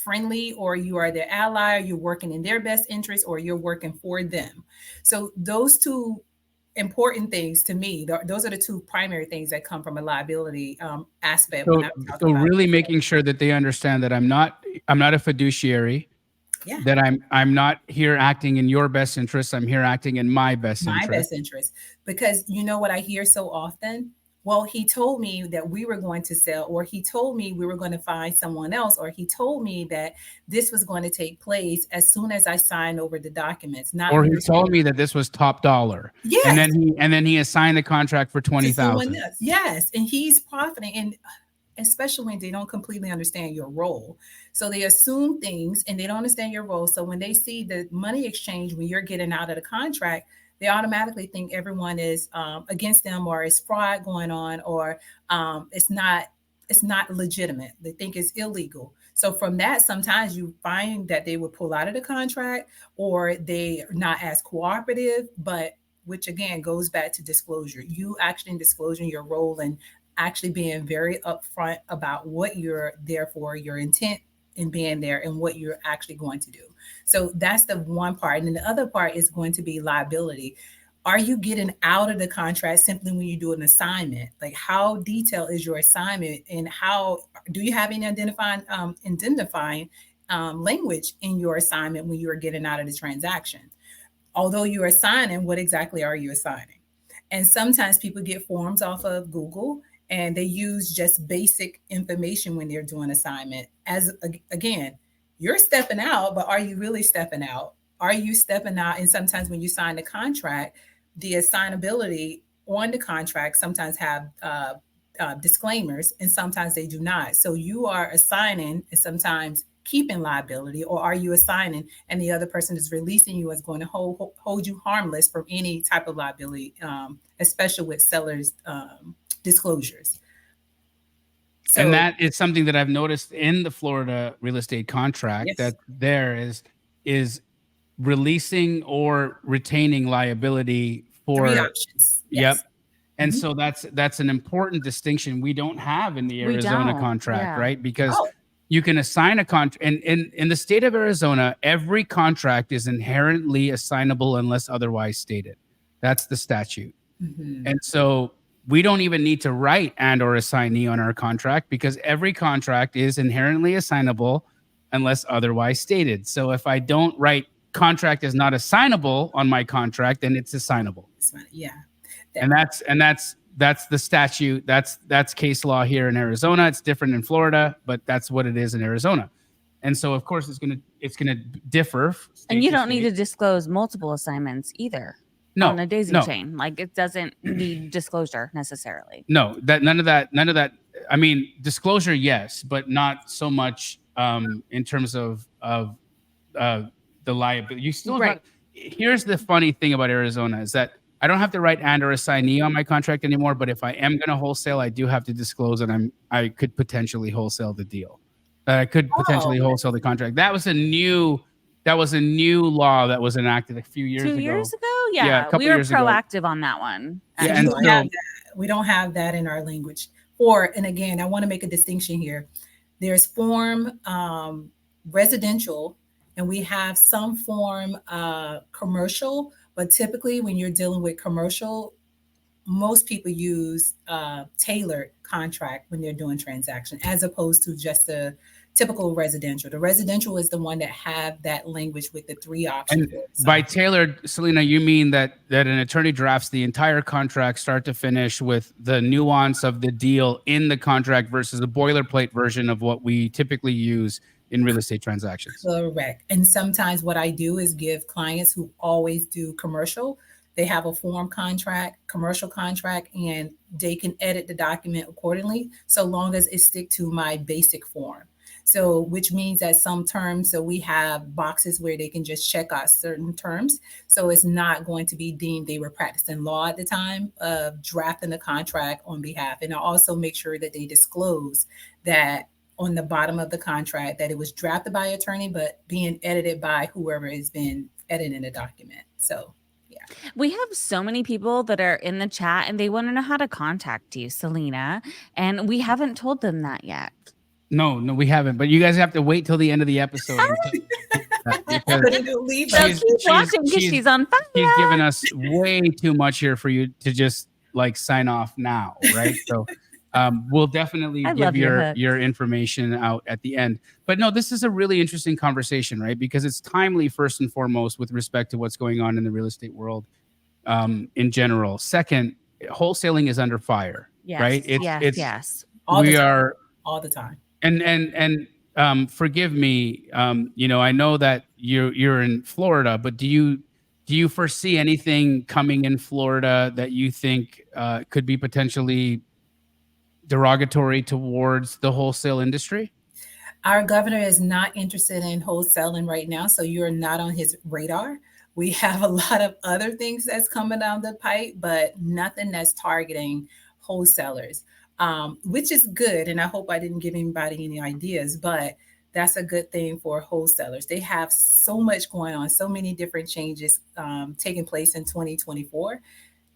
friendly, or you are their ally, or you're working in their best interest, or you're working for them. So those two important things to me, those are the two primary things that come from a liability aspect when So I talk so about. really making sure that they understand that I'm not a fiduciary, Yeah, that I'm not here acting in your best interest. I'm here acting in my best my interest. best interest. Because you know what I hear so often? Well, he told me that we were going to sell, or he told me we were going to find someone else, or he told me that this was going to take place as soon as I signed over the documents, not Or he understanding. told me that this was top dollar. And Yes, then he assigned the contract for to someone 20,000. else. Yes, and he's profiting, and especially when they don't completely understand your role. So they assume things and they don't understand your role. So when they see the money exchange when you're getting out of the contract, they automatically think everyone is against them, or it's fraud going on, or it's not legitimate. They think it's illegal. So from that, sometimes you find that they will pull out of the contract, or they are not as cooperative, but which again goes back to disclosure. You actually disclosing your role and actually being very upfront about what you're there for, your intent in being there, and what you're actually going to do. So that's the one part. And then the other part is going to be liability. Are you getting out of the contract simply when you do an assignment? Like, how detailed is your assignment, and how do you have any identifying language in your assignment when you are getting out of the transaction? Although you're assigning, what exactly are you assigning? And sometimes people get forms off of Google and they use just basic information when they're doing assignment. As again, you're stepping out, but are you really stepping out? Are you stepping out? And sometimes when you sign the contract, the assignability on the contract sometimes have disclaimers, and sometimes they do not. So you are assigning and sometimes keeping liability, or are you assigning and the other person is releasing you as going to hold you harmless from any type of liability, especially with sellers disclosures. And So that is something that I've noticed in the Florida real estate contract, yes, that there is releasing or retaining liability three for. options. Yes. Yep. And Mhm. so that's an important distinction we don't have in the We Arizona don't. contract, Yeah. right? Because Oh, you can assign a contract, and in the state of Arizona, every contract is inherently assignable unless otherwise stated. That's the statute. mhm. And so we don't even need to write and or assignee on our contract, because every contract is inherently assignable unless otherwise stated. So if I don't write contract is not assignable on my contract, then it's assignable. That's right. Yeah. And That, that's the statute. That's case law here in Arizona. It's different in Florida, but that's what it is in Arizona. And so of course it's gonna differ state And you to don't need state. to disclose multiple assignments either on No, a daisy no, chain. Like, it doesn't need disclosure necessarily. no. That none of that. I mean, disclosure, yes, but not so much in terms of uh, the liability. You still Right. got. Here's the funny thing about Arizona is that I don't have to write and or assignee on my contract anymore. But if I am going to wholesale, I do have to disclose that I could potentially wholesale the deal. That I could oh, potentially wholesale the contract. That was a new law that was enacted a few years 2 ago. years ago? Yeah, a Yeah. We couple were years ago. proactive on that one, Yeah, so we and don't actually. have so that. We don't have that in our language. Or, and again, I want to make a distinction here. There's form residential, and we have some form commercial. But typically, when you're dealing with commercial, most people use tailored contract when they're doing transaction, as opposed to just a typical residential. The residential is the one that have that language with the three options. And by tailored, Celena, you mean that an attorney drafts the entire contract start to finish with the nuance of the deal in the contract versus a boilerplate version of what we typically use in real estate transactions. Correct. And sometimes what I do is give clients who always do commercial, they have a form contract, commercial contract, and they can edit the document accordingly, so long as it stick to my basic form. So, which means that some terms, so we have boxes where they can just check out certain terms. So it's not going to be deemed they were practicing law at the time of drafting the contract on behalf. And I also make sure that they disclose that on the bottom of the contract that it was drafted by attorney, but being edited by whoever has been editing the document. So, yeah. We have so many people that are in the chat and they want to know how to contact you, Celena, and we haven't told them that yet. No, we haven't. But you guys have to wait till the end of the episode because But it'll leave So us. she's keep watching because she's she's on fire. she's given us way too much here for you to just like sign off now, right? So we'll definitely I give love your hook. your information out at the end. But no, this is a really interesting conversation, right? Because it's timely first and foremost with respect to what's going on in the real estate world in general. Second, wholesaling is under fire, Yes, right? yes. All the We time. are, All the time. and forgive me, I know that you're in Florida, but do you foresee anything coming in Florida that you think could be potentially derogatory towards the wholesale industry? Our governor is not interested in wholesaling right now, so you're not on his radar. We have a lot of other things that's coming down the pipe, but nothing that's targeting wholesalers, which is good. And I hope I didn't give anybody any ideas, but that's a good thing for wholesalers. They have so much going on, so many different changes taking place in 2024.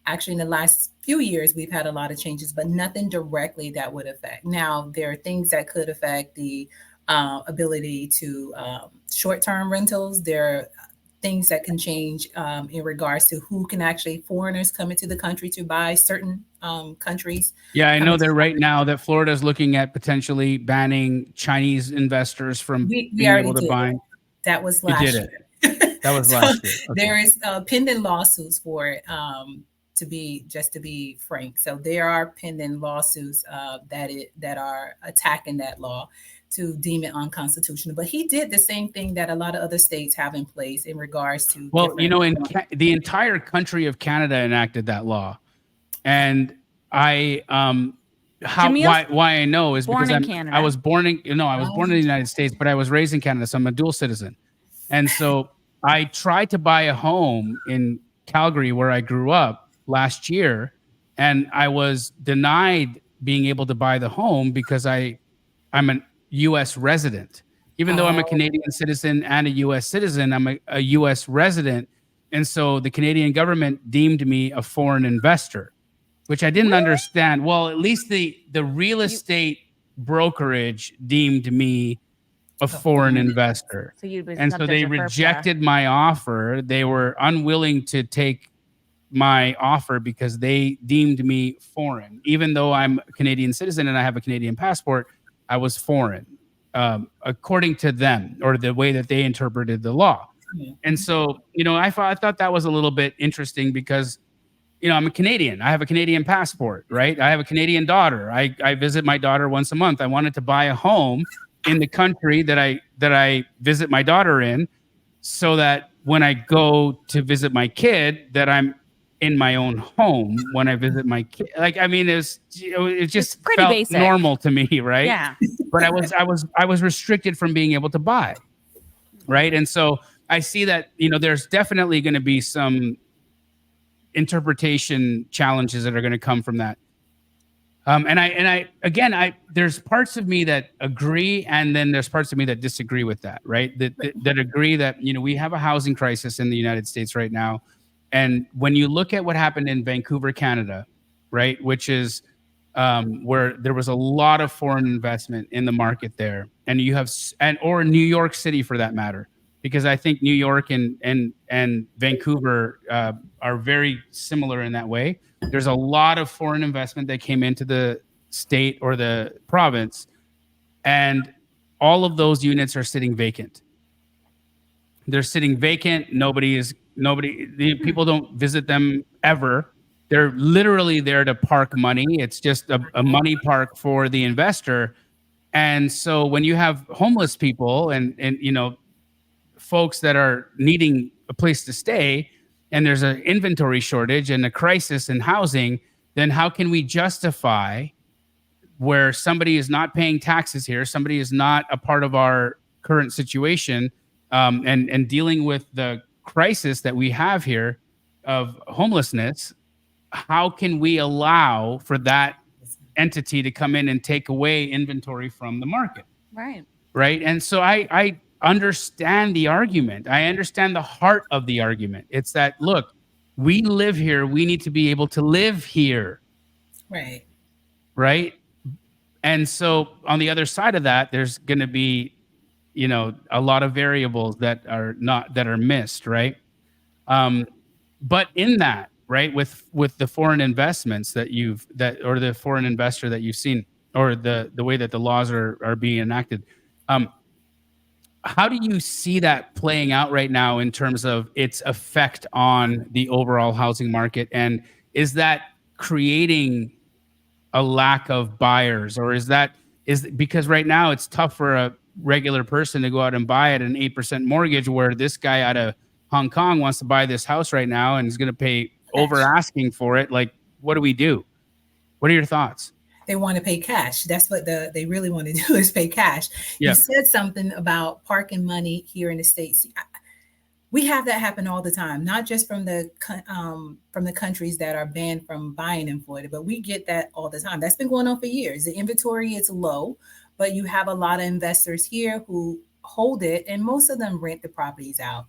Actually, in the last few years, we've had a lot of changes, but nothing directly that would affect. Now, there are things that could affect the ability to short-term rentals. There are things that can change in regards to who can actually foreigners come into the country to buy certain countries. Yeah, I know coming to that the right country. now that Florida is looking at potentially banning Chinese investors from We being already able to did buy. it. That was You did last it. year. That was So last year. Okay. there is pending lawsuits for it. To be frank, so there are pending lawsuits that are attacking that law to deem it unconstitutional. But he did the same thing that a lot of other states have in place in regards to Well, different. the entire country of Canada enacted that law, and I Jamil's why I know is born because in I Canada. was born in I was born in the Um, United States, but I was raised in Canada, so I'm a dual citizen, and so I tried to buy a home in Calgary where I grew up last year, and I was denied being able to buy the home because I'm a U.S. resident. Even though I'm a oh, Canadian citizen and a U.S. citizen, I'm a U.S. resident. And so the Canadian government deemed me a foreign investor, which I didn't Really? understand. Well, at least the real estate brokerage deemed me a a foreign foreign. investor. So you'd be And so they subject to FERPA. rejected my offer. They were unwilling to take my offer because they deemed me foreign. Even though I'm a Canadian citizen and I have a Canadian passport, I was foreign, according to them, or the way that they interpreted the law. And so, I thought that was a little bit interesting because, I'm a Canadian. I have a Canadian passport, right? I have a Canadian daughter. I visit my daughter once a month. I wanted to buy a home in the country that I visit my daughter in, so that when I go to visit my kid, that I'm in my own home when I visit my kid. Like, I mean, it just pretty felt basic. normal to me, right? Yeah. But I was restricted from being able to buy, right? And so I see that, there's definitely going to be some interpretation challenges that are going to come from that. And there's parts of me that agree, and then there's parts of me that disagree with that, right? That agree that, we have a housing crisis in the United States right now. And when you look at what happened in Vancouver, Canada, right, which is where there was a lot of foreign investment in the market there, and or New York City for that matter, because I think New York and Vancouver are very similar in that way. There's a lot of foreign investment that came into the state or the province, and all of those units are sitting vacant. They're sitting vacant. The people don't visit them ever. They're literally there to park money. It's just a money park for the investor. And so when you have homeless people and folks that are needing a place to stay, and there's an inventory shortage and a crisis in housing, then how can we justify where somebody is not paying taxes here, somebody is not a part of our current situation, and dealing with the crisis that we have here of homelessness? How can we allow for that entity to come in and take away inventory from the market? Right. Right. And so I understand the argument. I understand the heart of the argument. It's that, look, we live here. We need to be able to live here. Right. Right. And so on the other side of that, there's going to be, a lot of variables that are missed, right? Um, but in that, right, with the foreign investments or the foreign investor that you've seen, or the way that the laws are being enacted, um, how do you see that playing out right now in terms of its effect on the overall housing market? And is that creating a lack of buyers, or is because right now it's tough for a regular person to go out and buy at an 8% mortgage, where this guy out of Hong Kong wants to buy this house right now and is going to pay over Cash. asking for it? Like, what do we do? What are your thoughts? They want to pay cash. That's what they really want to do, is pay cash. You Yeah. said something about parking money here in the States. We have that happen all the time, not just from the countries that are banned from buying in Florida, but we get that all the time. That's been going on for years. The inventory is low, but you have a lot of investors here who hold it, and most of them rent the properties out.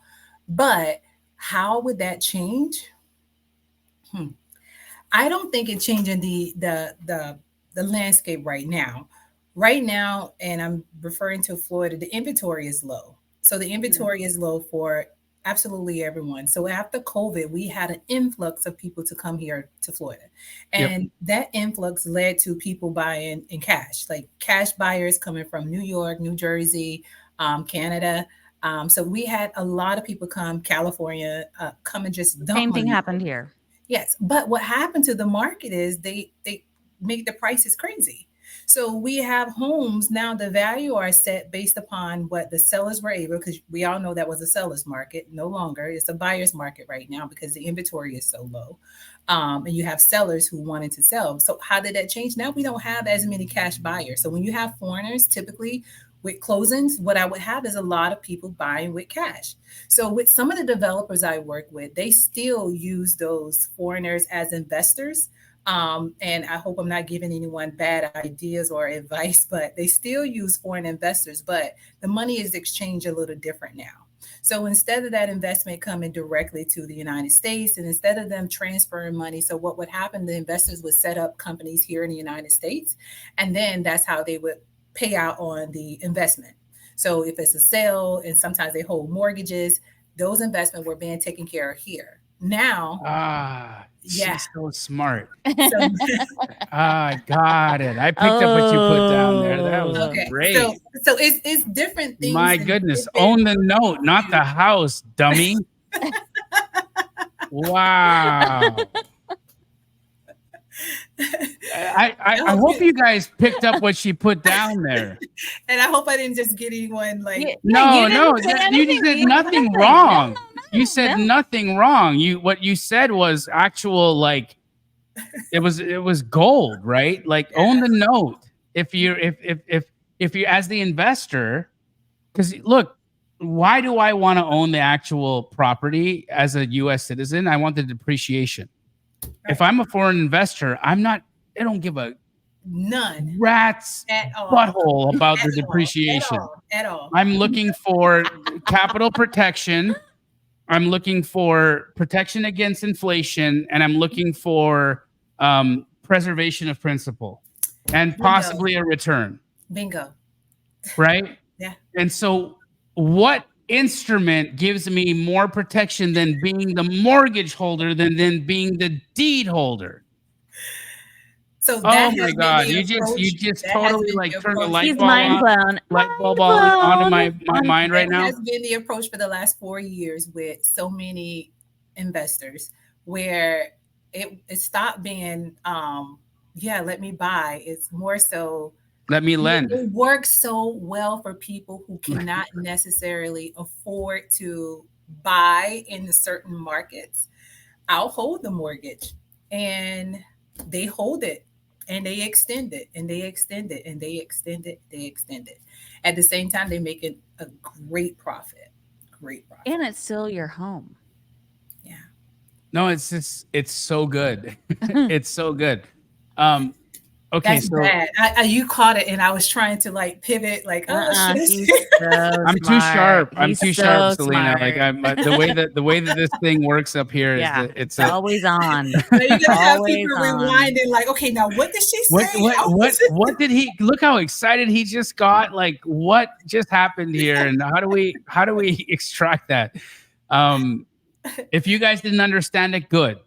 But how would that change? Hmm. I don't think it's changing the landscape right now. Right now, and I'm referring to Florida, the inventory is low. So the inventory is low for absolutely everyone. So after COVID, we had an influx of people to come here to Florida. Yep. And that influx led to people buying in cash, like cash buyers coming from New York, New Jersey, Canada. So we had a lot of people come, California, come and just dump Same thing money. happened here. Yes, but what happened to the market is they make the prices crazy. So we have homes now. The value are set based upon what the sellers were able, because we all know that was a seller's market. No longer, it's a buyer's market right now because the inventory is so low, and you have sellers who wanted to sell. So how did that change? Now we don't have as many cash buyers. So when you have foreigners, typically with closings, what I would have is a lot of people buying with cash. So with some of the developers I work with, they still use those foreigners as investors. And I hope I'm not giving anyone bad ideas or advice, but they still use foreign investors, but the money is exchanged a little different now. So instead of that investment coming directly to the United States, and instead of them transferring money, so what would happen, the investors would set up companies here in the United States, and then that's how they would pay out on the investment. So if it's a sale, and sometimes they hold mortgages, those investments were being taken care of here. Now, yeah. She's so smart. So I got it. I picked up what you put down there. That was okay, great. so it's different things. My and goodness. different- Own the note, not the house, dummy. Wow. I hope you guys picked up what she put down there. And I hope I didn't just get anyone like Yeah. No, you didn't say you anything. did You nothing said wrong. nothing. You said No. nothing wrong. What you said was actual, like, it was gold, right? Like, own the note. If you as the investor, because look, why do I want to own the actual property as a US citizen? I want the depreciation. If I'm a foreign investor, I don't give a none rat's at all. butthole about the At all, depreciation. at all. I'm looking for capital protection. I'm looking for protection against inflation, and I'm looking for preservation of principal and possibly a return. Bingo. Right? Yeah. And so, what instrument gives me more protection than being the mortgage holder than being the deed holder? So Oh that my has been God! the You approach. just That has totally been like the turned the approach. light He's bulb mind on, blown. light bulb onto my mind right That now. has been the approach for the last 4 years with so many investors, where it stopped being yeah, let me buy. It's more so Let me lend. it works so well for people who cannot necessarily afford to buy in the certain markets. I'll hold the mortgage, and they hold it, and they extend it, and they extend it, and they extend it, they extend it. At the same time, they make it a great profit. Great profit. And it's still your home. No, it's so good. It's so good. Okay, That's so bad. You caught it, and I was trying to like pivot, like, oh, should I He's say? so I'm too smart. sharp. I'm He's too sharp, so Celena. Like smart. the way that this thing works up here is Yeah, that it's it's a always on. Now you're gonna have Always people on. rewinding, like, okay, now what did she say? How was it? what did he look how excited he just got? Like what just happened here, and how do we extract that? Um, if you guys didn't understand it, good.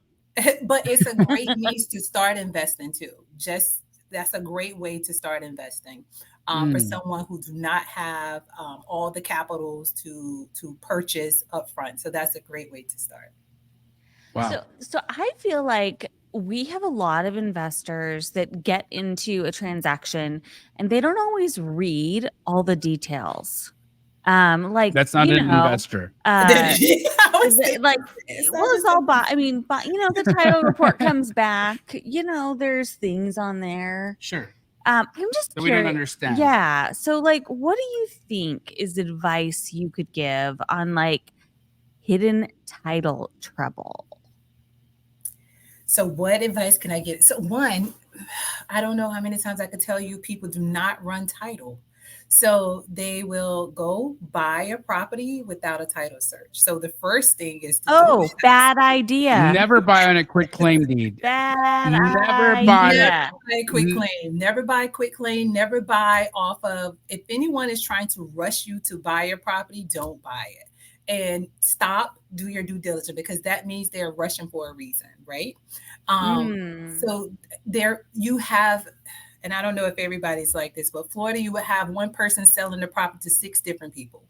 But it's a great means to start investing too. Just that's a great way to start investing for Mm, someone who do not have all the capitals to purchase upfront. So that's a great way to start. wow. So I feel like we have a lot of investors that get into a transaction and they don't always read all the details. Like, That's not an investor. I was thinking like, it's well, not it's just all a but I mean, but the title report comes back, there's things on there. Sure. I'm just So we don't curious. understand. Yeah. So like, what do you think is advice you could give on like hidden title trouble? So what advice can I get? So one, I don't know how many times I could tell you people do not run title. So they will go buy a property without a title search. So the first thing is to do Oh, bad idea. Never buy on a quick claim deed. Bad Never buy never idea. buy a quick claim. Never buy a quick claim. Never buy off of, if anyone is trying to rush you to buy a property, don't buy it. And stop, do your due diligence because that means they're rushing for a reason, right? Mm. So there you have, and I don't know if everybody's like this, but Florida, you would have one person selling the property to six different people.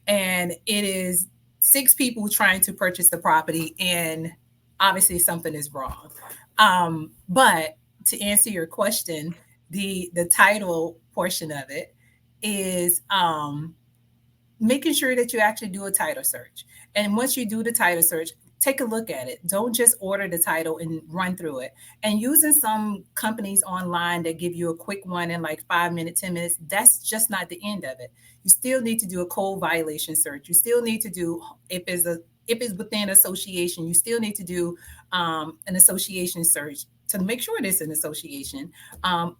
And it is six people trying to purchase the property, and obviously something is wrong. But to answer your question, the title portion of it is making sure that you actually do a title search. And once you do the title search, take a look at it. Don't just order the title and run through it. And using some companies online that give you a quick one in like 5 minutes, 10 minutes, that's just not the end of it. You still need to do a code violation search. You still need to do, if it's within association, you still need to do an association search to make sure it is an association.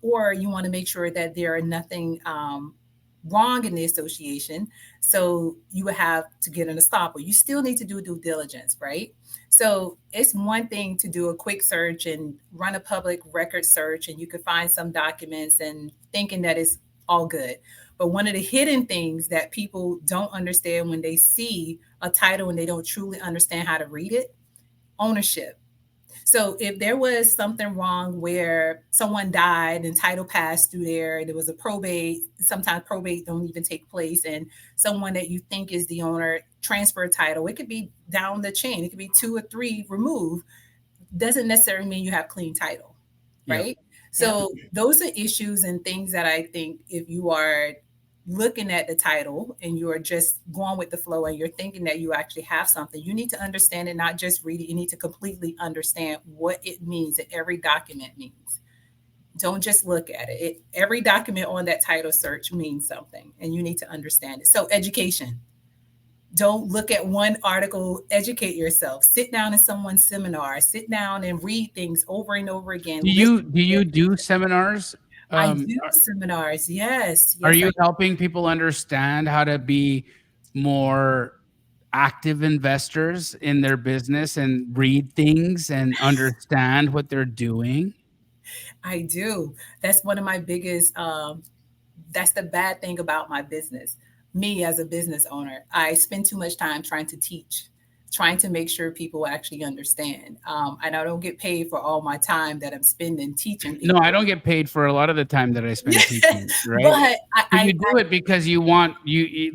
Or you want to make sure that there are nothing wrong in the association. So you would have to get an estoppel. You still need to do due diligence, right? So it's one thing to do a quick search and run a public record search, and you could find some documents and thinking that it's all good. But one of the hidden things that people don't understand when they see a title and they don't truly understand how to read it, ownership. So if there was something wrong where someone died and title passed through there was a probate, sometimes probate don't even take place, and someone that you think is the owner transfer title, it could be down the chain. It could be two or three removed. Doesn't necessarily mean you have clean title, Yep. right? So those are issues and things that I think if you are looking at the title and you're just going with the flow and you're thinking that you actually have something, you need to understand it, not just read it. You need to completely understand what it means and every document means. Don't just look at it. Every document on that title search means something and you need to understand it. So education. Don't look at one article, educate yourself. Sit down in someone's seminar, sit down and read things over and over again. Do you do seminars? I do seminars. Yes. Are Yes, you I helping people understand how to be more active investors in their business and read things and understand what they're doing? I do. That's one of my biggest that's the bad thing about my business. Me as a business owner, I spend too much time trying to teach, trying to make sure people actually understand. And I don't get paid for all my time that I'm spending teaching No, I people. don't get paid for a lot of the time that I Yeah. spend teaching, right? But But you do it because you want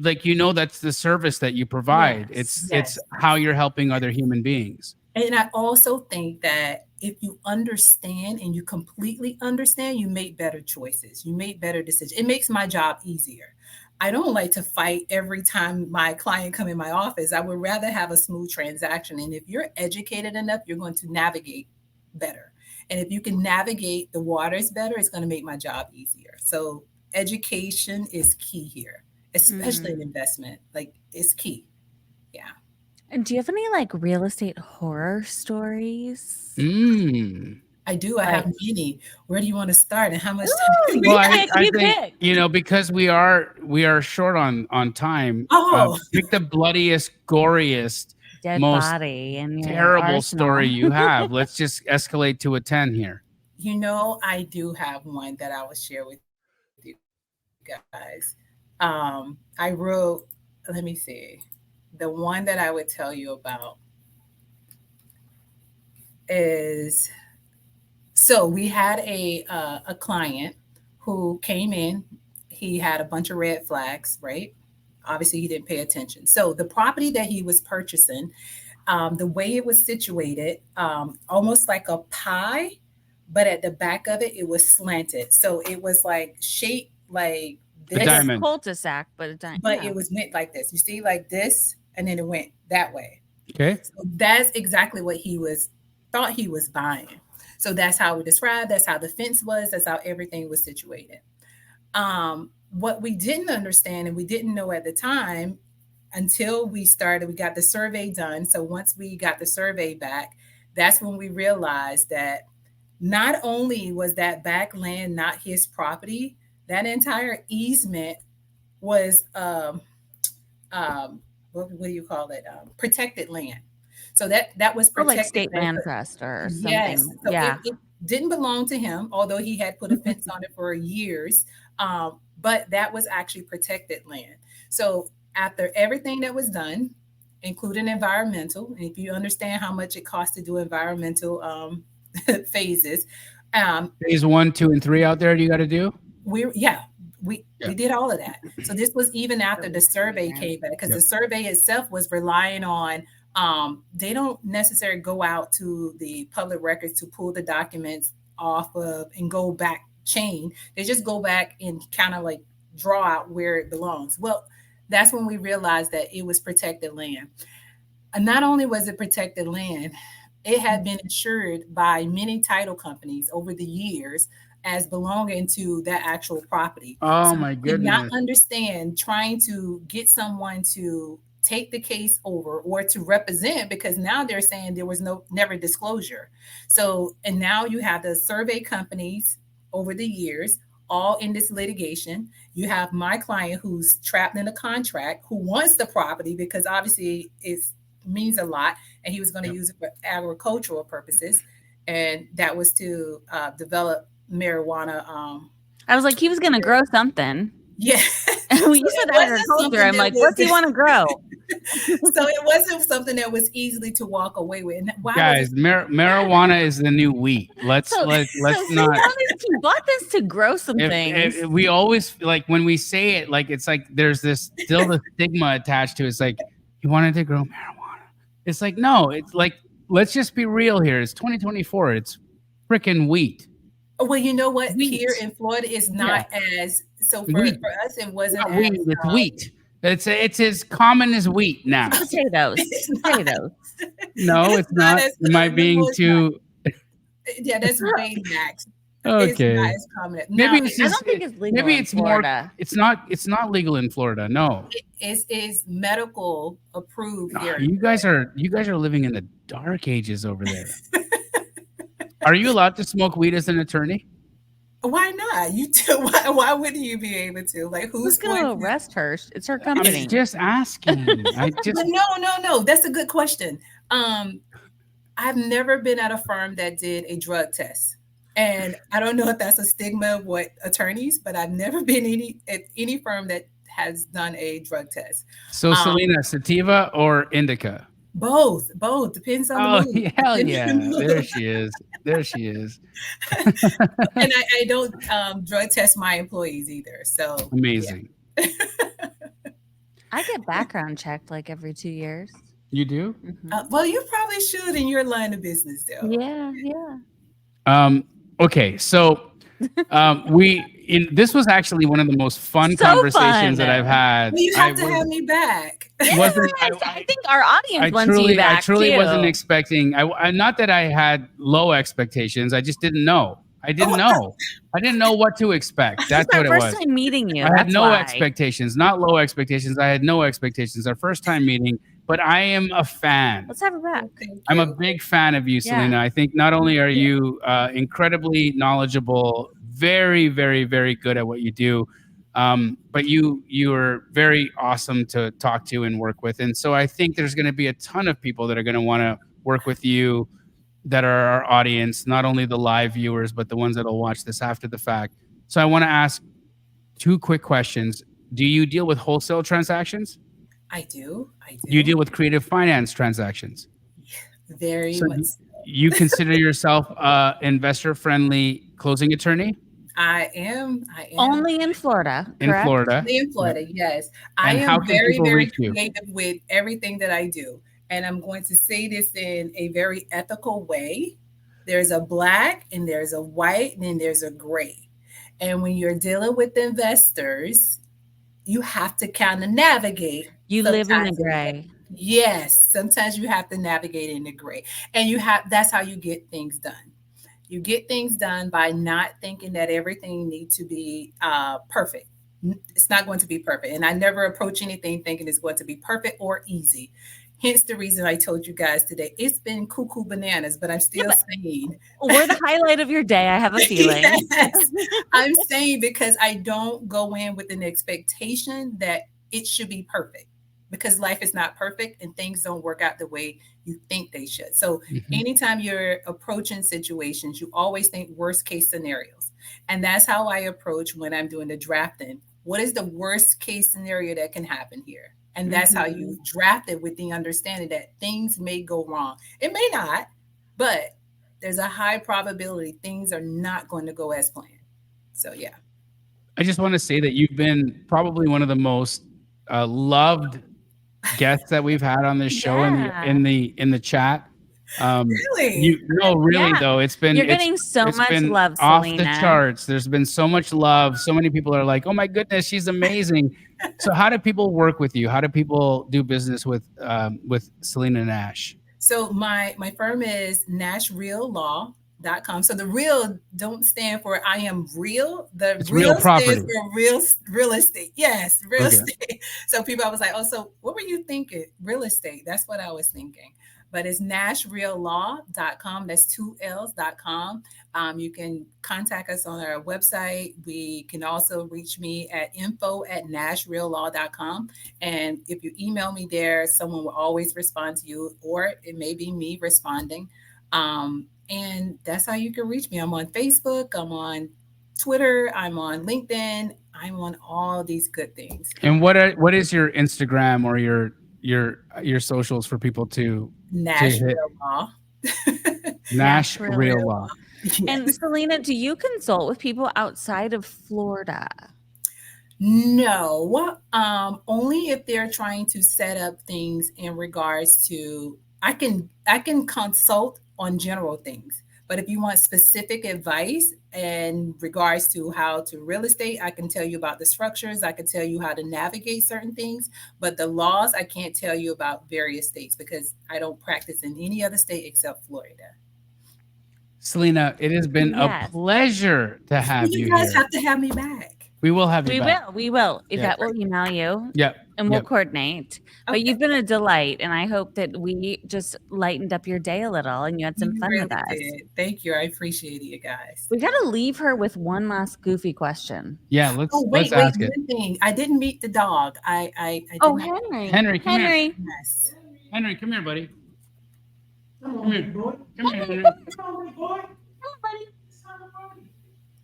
like that's the service that you provide. It's yes. how you're helping other human beings. And I also think that if you understand and you completely understand, you make better choices. You make better decisions. It makes my job easier. I don't like to fight every time my client come in my office. I would rather have a smooth transaction. And if you're educated enough, you're going to navigate better. And if you can navigate the waters better, it's going to make my job easier. So education is key here, especially in investment. Like it's key. Yeah. And do you have any like real estate horror stories? Mm. I do. I have Right. many. Where do you want to start, and how much time Ooh, do you we Well, have? pick, I you think, pick. because we are short on time. Oh, Pick the bloodiest, goriest, Dead most body in your terrible story arsenal. you have. Let's just escalate to a 10 here. I do have one that I will share with you guys. I wrote, let me see, the one that I would tell you about is, so we had a client who came in. He had a bunch of red flags, right? Obviously, he didn't pay attention. So the property that he was purchasing, the way it was situated, almost like a pie, but at the back of it, it was slanted. So it was like shaped like A Like a this, diamond. cul-de-sac, but but yeah. it was went like this. You see, like this, and then it went that way. Okay. So that's exactly what he was thought he was buying. So that's how we described. That's how the fence was. That's how everything was situated. What we didn't understand and we didn't know at the time until we got the survey done. So once we got the survey back, that's when we realized that not only was that back land not his property, that entire easement was what do you call it? Protected land. So that was Or like protected state land. land trust or Yes. something. So Yeah. it didn't belong to him, although he had put a fence on it for years. But that was actually protected land. So after everything that was done, including environmental, and if you understand how much it costs to do environmental phases, Phase 1, 2, and 3 out there. You got to do. yeah, we Yeah. we did all of that. So this was even after the survey came back, because Yep. the survey itself was relying on, they don't necessarily go out to the public records to pull the documents off of and go back chain. They just go back and kind of like draw out where it belongs. Well, that's when we realized that it was protected land. And not only was it protected land, it had been insured by many title companies over the years as belonging to that actual property. Oh So my I did not goodness. understand trying to get someone to take the case over or to represent, because now they're saying there was no never disclosure. So and now you have the survey companies over the years all in this litigation. You have my client who's trapped in a contract who wants the property because obviously it's means a lot, and he was going to Yep. use it for agricultural purposes, and that was to develop marijuana. I was like, he was gonna grow something. Yeah, When you so said it wasn't agriculture, something I'm that like, what do you want to grow? so it wasn't something that was easily to walk away with. And why Guys, was it? marijuana is the new wheat. Let's So let's he not. he bought this to grow some things. If we always like when we say it, like it's like there's this still the stigma attached to it. It's like he wanted to grow marijuana. It's like no, it's like let's just be real here. It's 2024. It's freaking wheat. Well, you know what? Wheat. Here in Florida is not as so for Wheat. us. It wasn't Not as wheat. It's wheat. It's as common as wheat now. Potatoes. it's not, Potatoes. No, it's not. as Am I no, being it's not. too Yeah, that's way max. It's okay? not as common. Maybe Now, it's I just don't think it's legal maybe in it's more. Florida. It's not legal in Florida. No. is medical approved here. You guys are living in the dark ages over there. Are you allowed to smoke weed as an attorney? Why not? You too. Why wouldn't you be able to? Like, Who's who's going gonna to? arrest her? It's her I'm company. just asking. I just But no. That's a good question. I've never been at a firm that did a drug test, and I don't know if that's a stigma of what attorneys, but I've never been at any firm that has done a drug test. so Celena, sativa or indica? Both depends on the Oh mood. hell Depends on yeah! the mood. There she is. There she is. And I don't drug test my employees either. So Amazing. I get background checked like every 2 years. You do? well, you probably should in your line of business, though. Yeah. Okay, so this was actually one of the most fun So conversations fun. that I've had. Well, you have to have me back. Wasn't, Yes, I think our audience wants truly, you back I truly too. wasn't expecting. Not that I had low expectations. I just didn't know. I didn't know. I didn't know what to expect. That's Our what it first was. time meeting you. I had That's no why. expectations, not low expectations. I had no expectations. Our first time meeting, but I am a fan. Let's have her back. Thank I'm a you. big fan of you, Yeah. Celena. I think not only are you incredibly knowledgeable, very, very, very good at what you do, but you are very awesome to talk to and work with. And so I think there's going to be a ton of people that are going to want to work with you that are our audience, not only the live viewers, but the ones that'll watch this after the fact. So I want to ask 2 quick questions. Do you deal with wholesale transactions? I do. Do you deal with creative finance transactions? Very So much. you consider yourself a investor-friendly closing attorney I am. Only in Florida, in correct? Florida? In Florida, yes. I And how am can very, people very reach you? creative with everything that I do. And I'm going to say this in a very ethical way. There's a black and there's a white and then there's a gray. And when you're dealing with investors, you have to kind of navigate. You live in the sometimes gray. Yes, sometimes you have to navigate in the gray. And that's how you get things done. You get things done by not thinking that everything needs to be perfect. It's not going to be perfect. And I never approach anything thinking it's going to be perfect or easy. Hence the reason I told you guys today. It's been cuckoo bananas, but I'm still saying. We're the highlight of your day. I have a feeling. Yes, I'm saying because I don't go in with an expectation that it should be perfect, because life is not perfect and things don't work out the way you think they should. So anytime you're approaching situations, you always think worst case scenarios. And that's how I approach when I'm doing the drafting. What is the worst case scenario that can happen here? And that's how you draft it, with the understanding that things may go wrong. It may not, but there's a high probability things are not going to go as planned. So yeah. I just want to say that you've been probably one of the most loved guests that we've had on this show in the chat. Really? Really Yeah. though, it's been You're getting so it's much been love, off the Celena. charts. There's been so much love. So many people are like, "Oh my goodness, she's amazing." So how do people work with you? How do people do business with Celena Nash? So my firm is NashRealLaw.com. So the real don't stand for I am real. The It's real property. stands for real estate. Yes, real estate. So people was like, oh, so what were you thinking? Real estate. That's what I was thinking. But it's NashRealLaw.com. That's 2 L's.com. You can contact us on our website. We can also reach me at info@NashRealLaw.com. And if you email me there, someone will always respond to you, or it may be me responding. And that's how you can reach me. I'm on Facebook. I'm on Twitter. I'm on LinkedIn. I'm on all these good things. And what is your Instagram or your socials for people to Nash Real Law. Nash Real Law. Yes. And Celena, do you consult with people outside of Florida? No, only if they're trying to set up things in regards to, I can consult on general things. But if you want specific advice in regards to how to real estate, I can tell you about the structures. I can tell you how to navigate certain things. But the laws, I can't tell you about various states because I don't practice in any other state except Florida. Celena, it has been a pleasure to have you You guys here. have to have me back. We will have you back. We will. Yvette will email you. Yeah. And we'll coordinate. But you've been a delight. And I hope that we just lightened up your day a little and you had some fun with us. Did. Thank you. I appreciate it, you guys. We got to leave her with one last goofy question. Yeah, let's ask it. One thing. I didn't meet the dog. I Henry. Henry, come here. Yes. Henry, come here, buddy. Come here. Come here, Henry. Come on, buddy. Come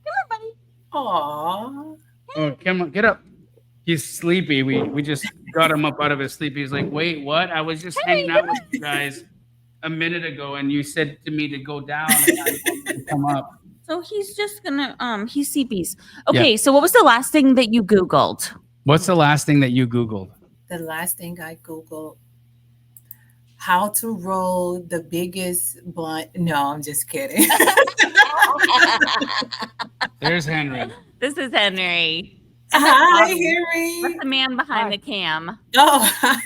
on, buddy. Aww. Oh, come on, get up. He's sleepy. We just got him up out of his sleep. He's like, wait, what? I was just hanging out with you guys a minute ago, and you said to me to go down and I to come up. So he's just gonna he's CPs. Okay, so what was the last thing that you Googled? What's the last thing that you Googled? The last thing I Googled, how to roll the biggest blunt. No, I'm just kidding. There's Henry. This is Henry. Hi, Henry. That's the man behind the cam. Oh, Hi.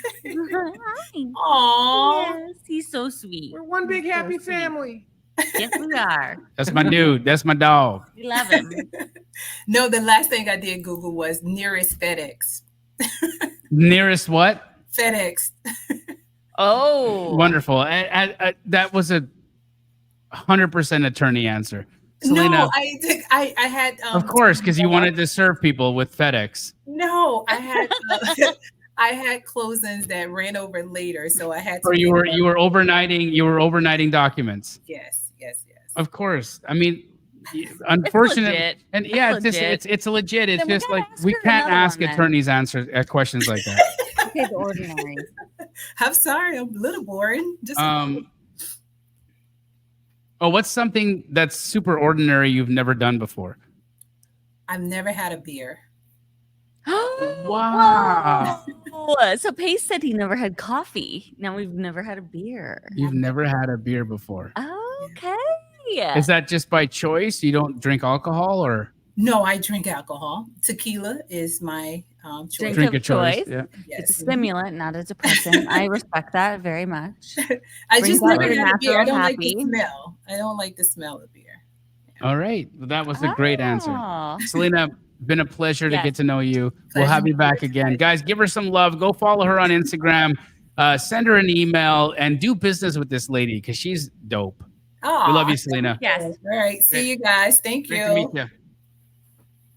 Aw. Yes, he's so sweet. We're one big happy family. Yes, we are. That's my dude. That's my dog. We love him. No, the last thing I did Google was nearest FedEx. Nearest what? FedEx. Oh, Wonderful. That was a 100% attorney answer. Celena, No, I had of course, because you wanted to serve people with FedEx. No, I had I had closings that ran over later, so I had to. Or you were overnighting documents. Yes. Of course. I mean, unfortunately, legit. and yeah, It's legit. it's legit. It's Then we just gotta like ask we her can't another ask one then. attorneys answer questions like that. okay, the ordinary. I'm sorry, I'm a little boring. Just Oh, what's something that's super ordinary you've never done before? I've never had a beer. Wow. Whoa. So Pace said he never had coffee. Now we've never had a beer. You've never had a beer before. Okay. Is that just by choice? You don't drink alcohol, or No, I drink alcohol. Tequila is my choice. drink of of choice? choice. Yeah. It's a Yes. stimulant, not a depressant. I respect that very much. I Brings just out never your had a beer. I natural don't like the happy. smell. I don't like the smell of beer. All right. Well, that was a great answer. Oh. Celena, been a pleasure to Yes. get to know you. We'll have you back again. Guys, give her some love. Go follow her on Instagram. Send her an email and do business with this lady because she's dope. Oh, We love you, Celena. Yes. All right. See you guys. Thank Great you. to meet you.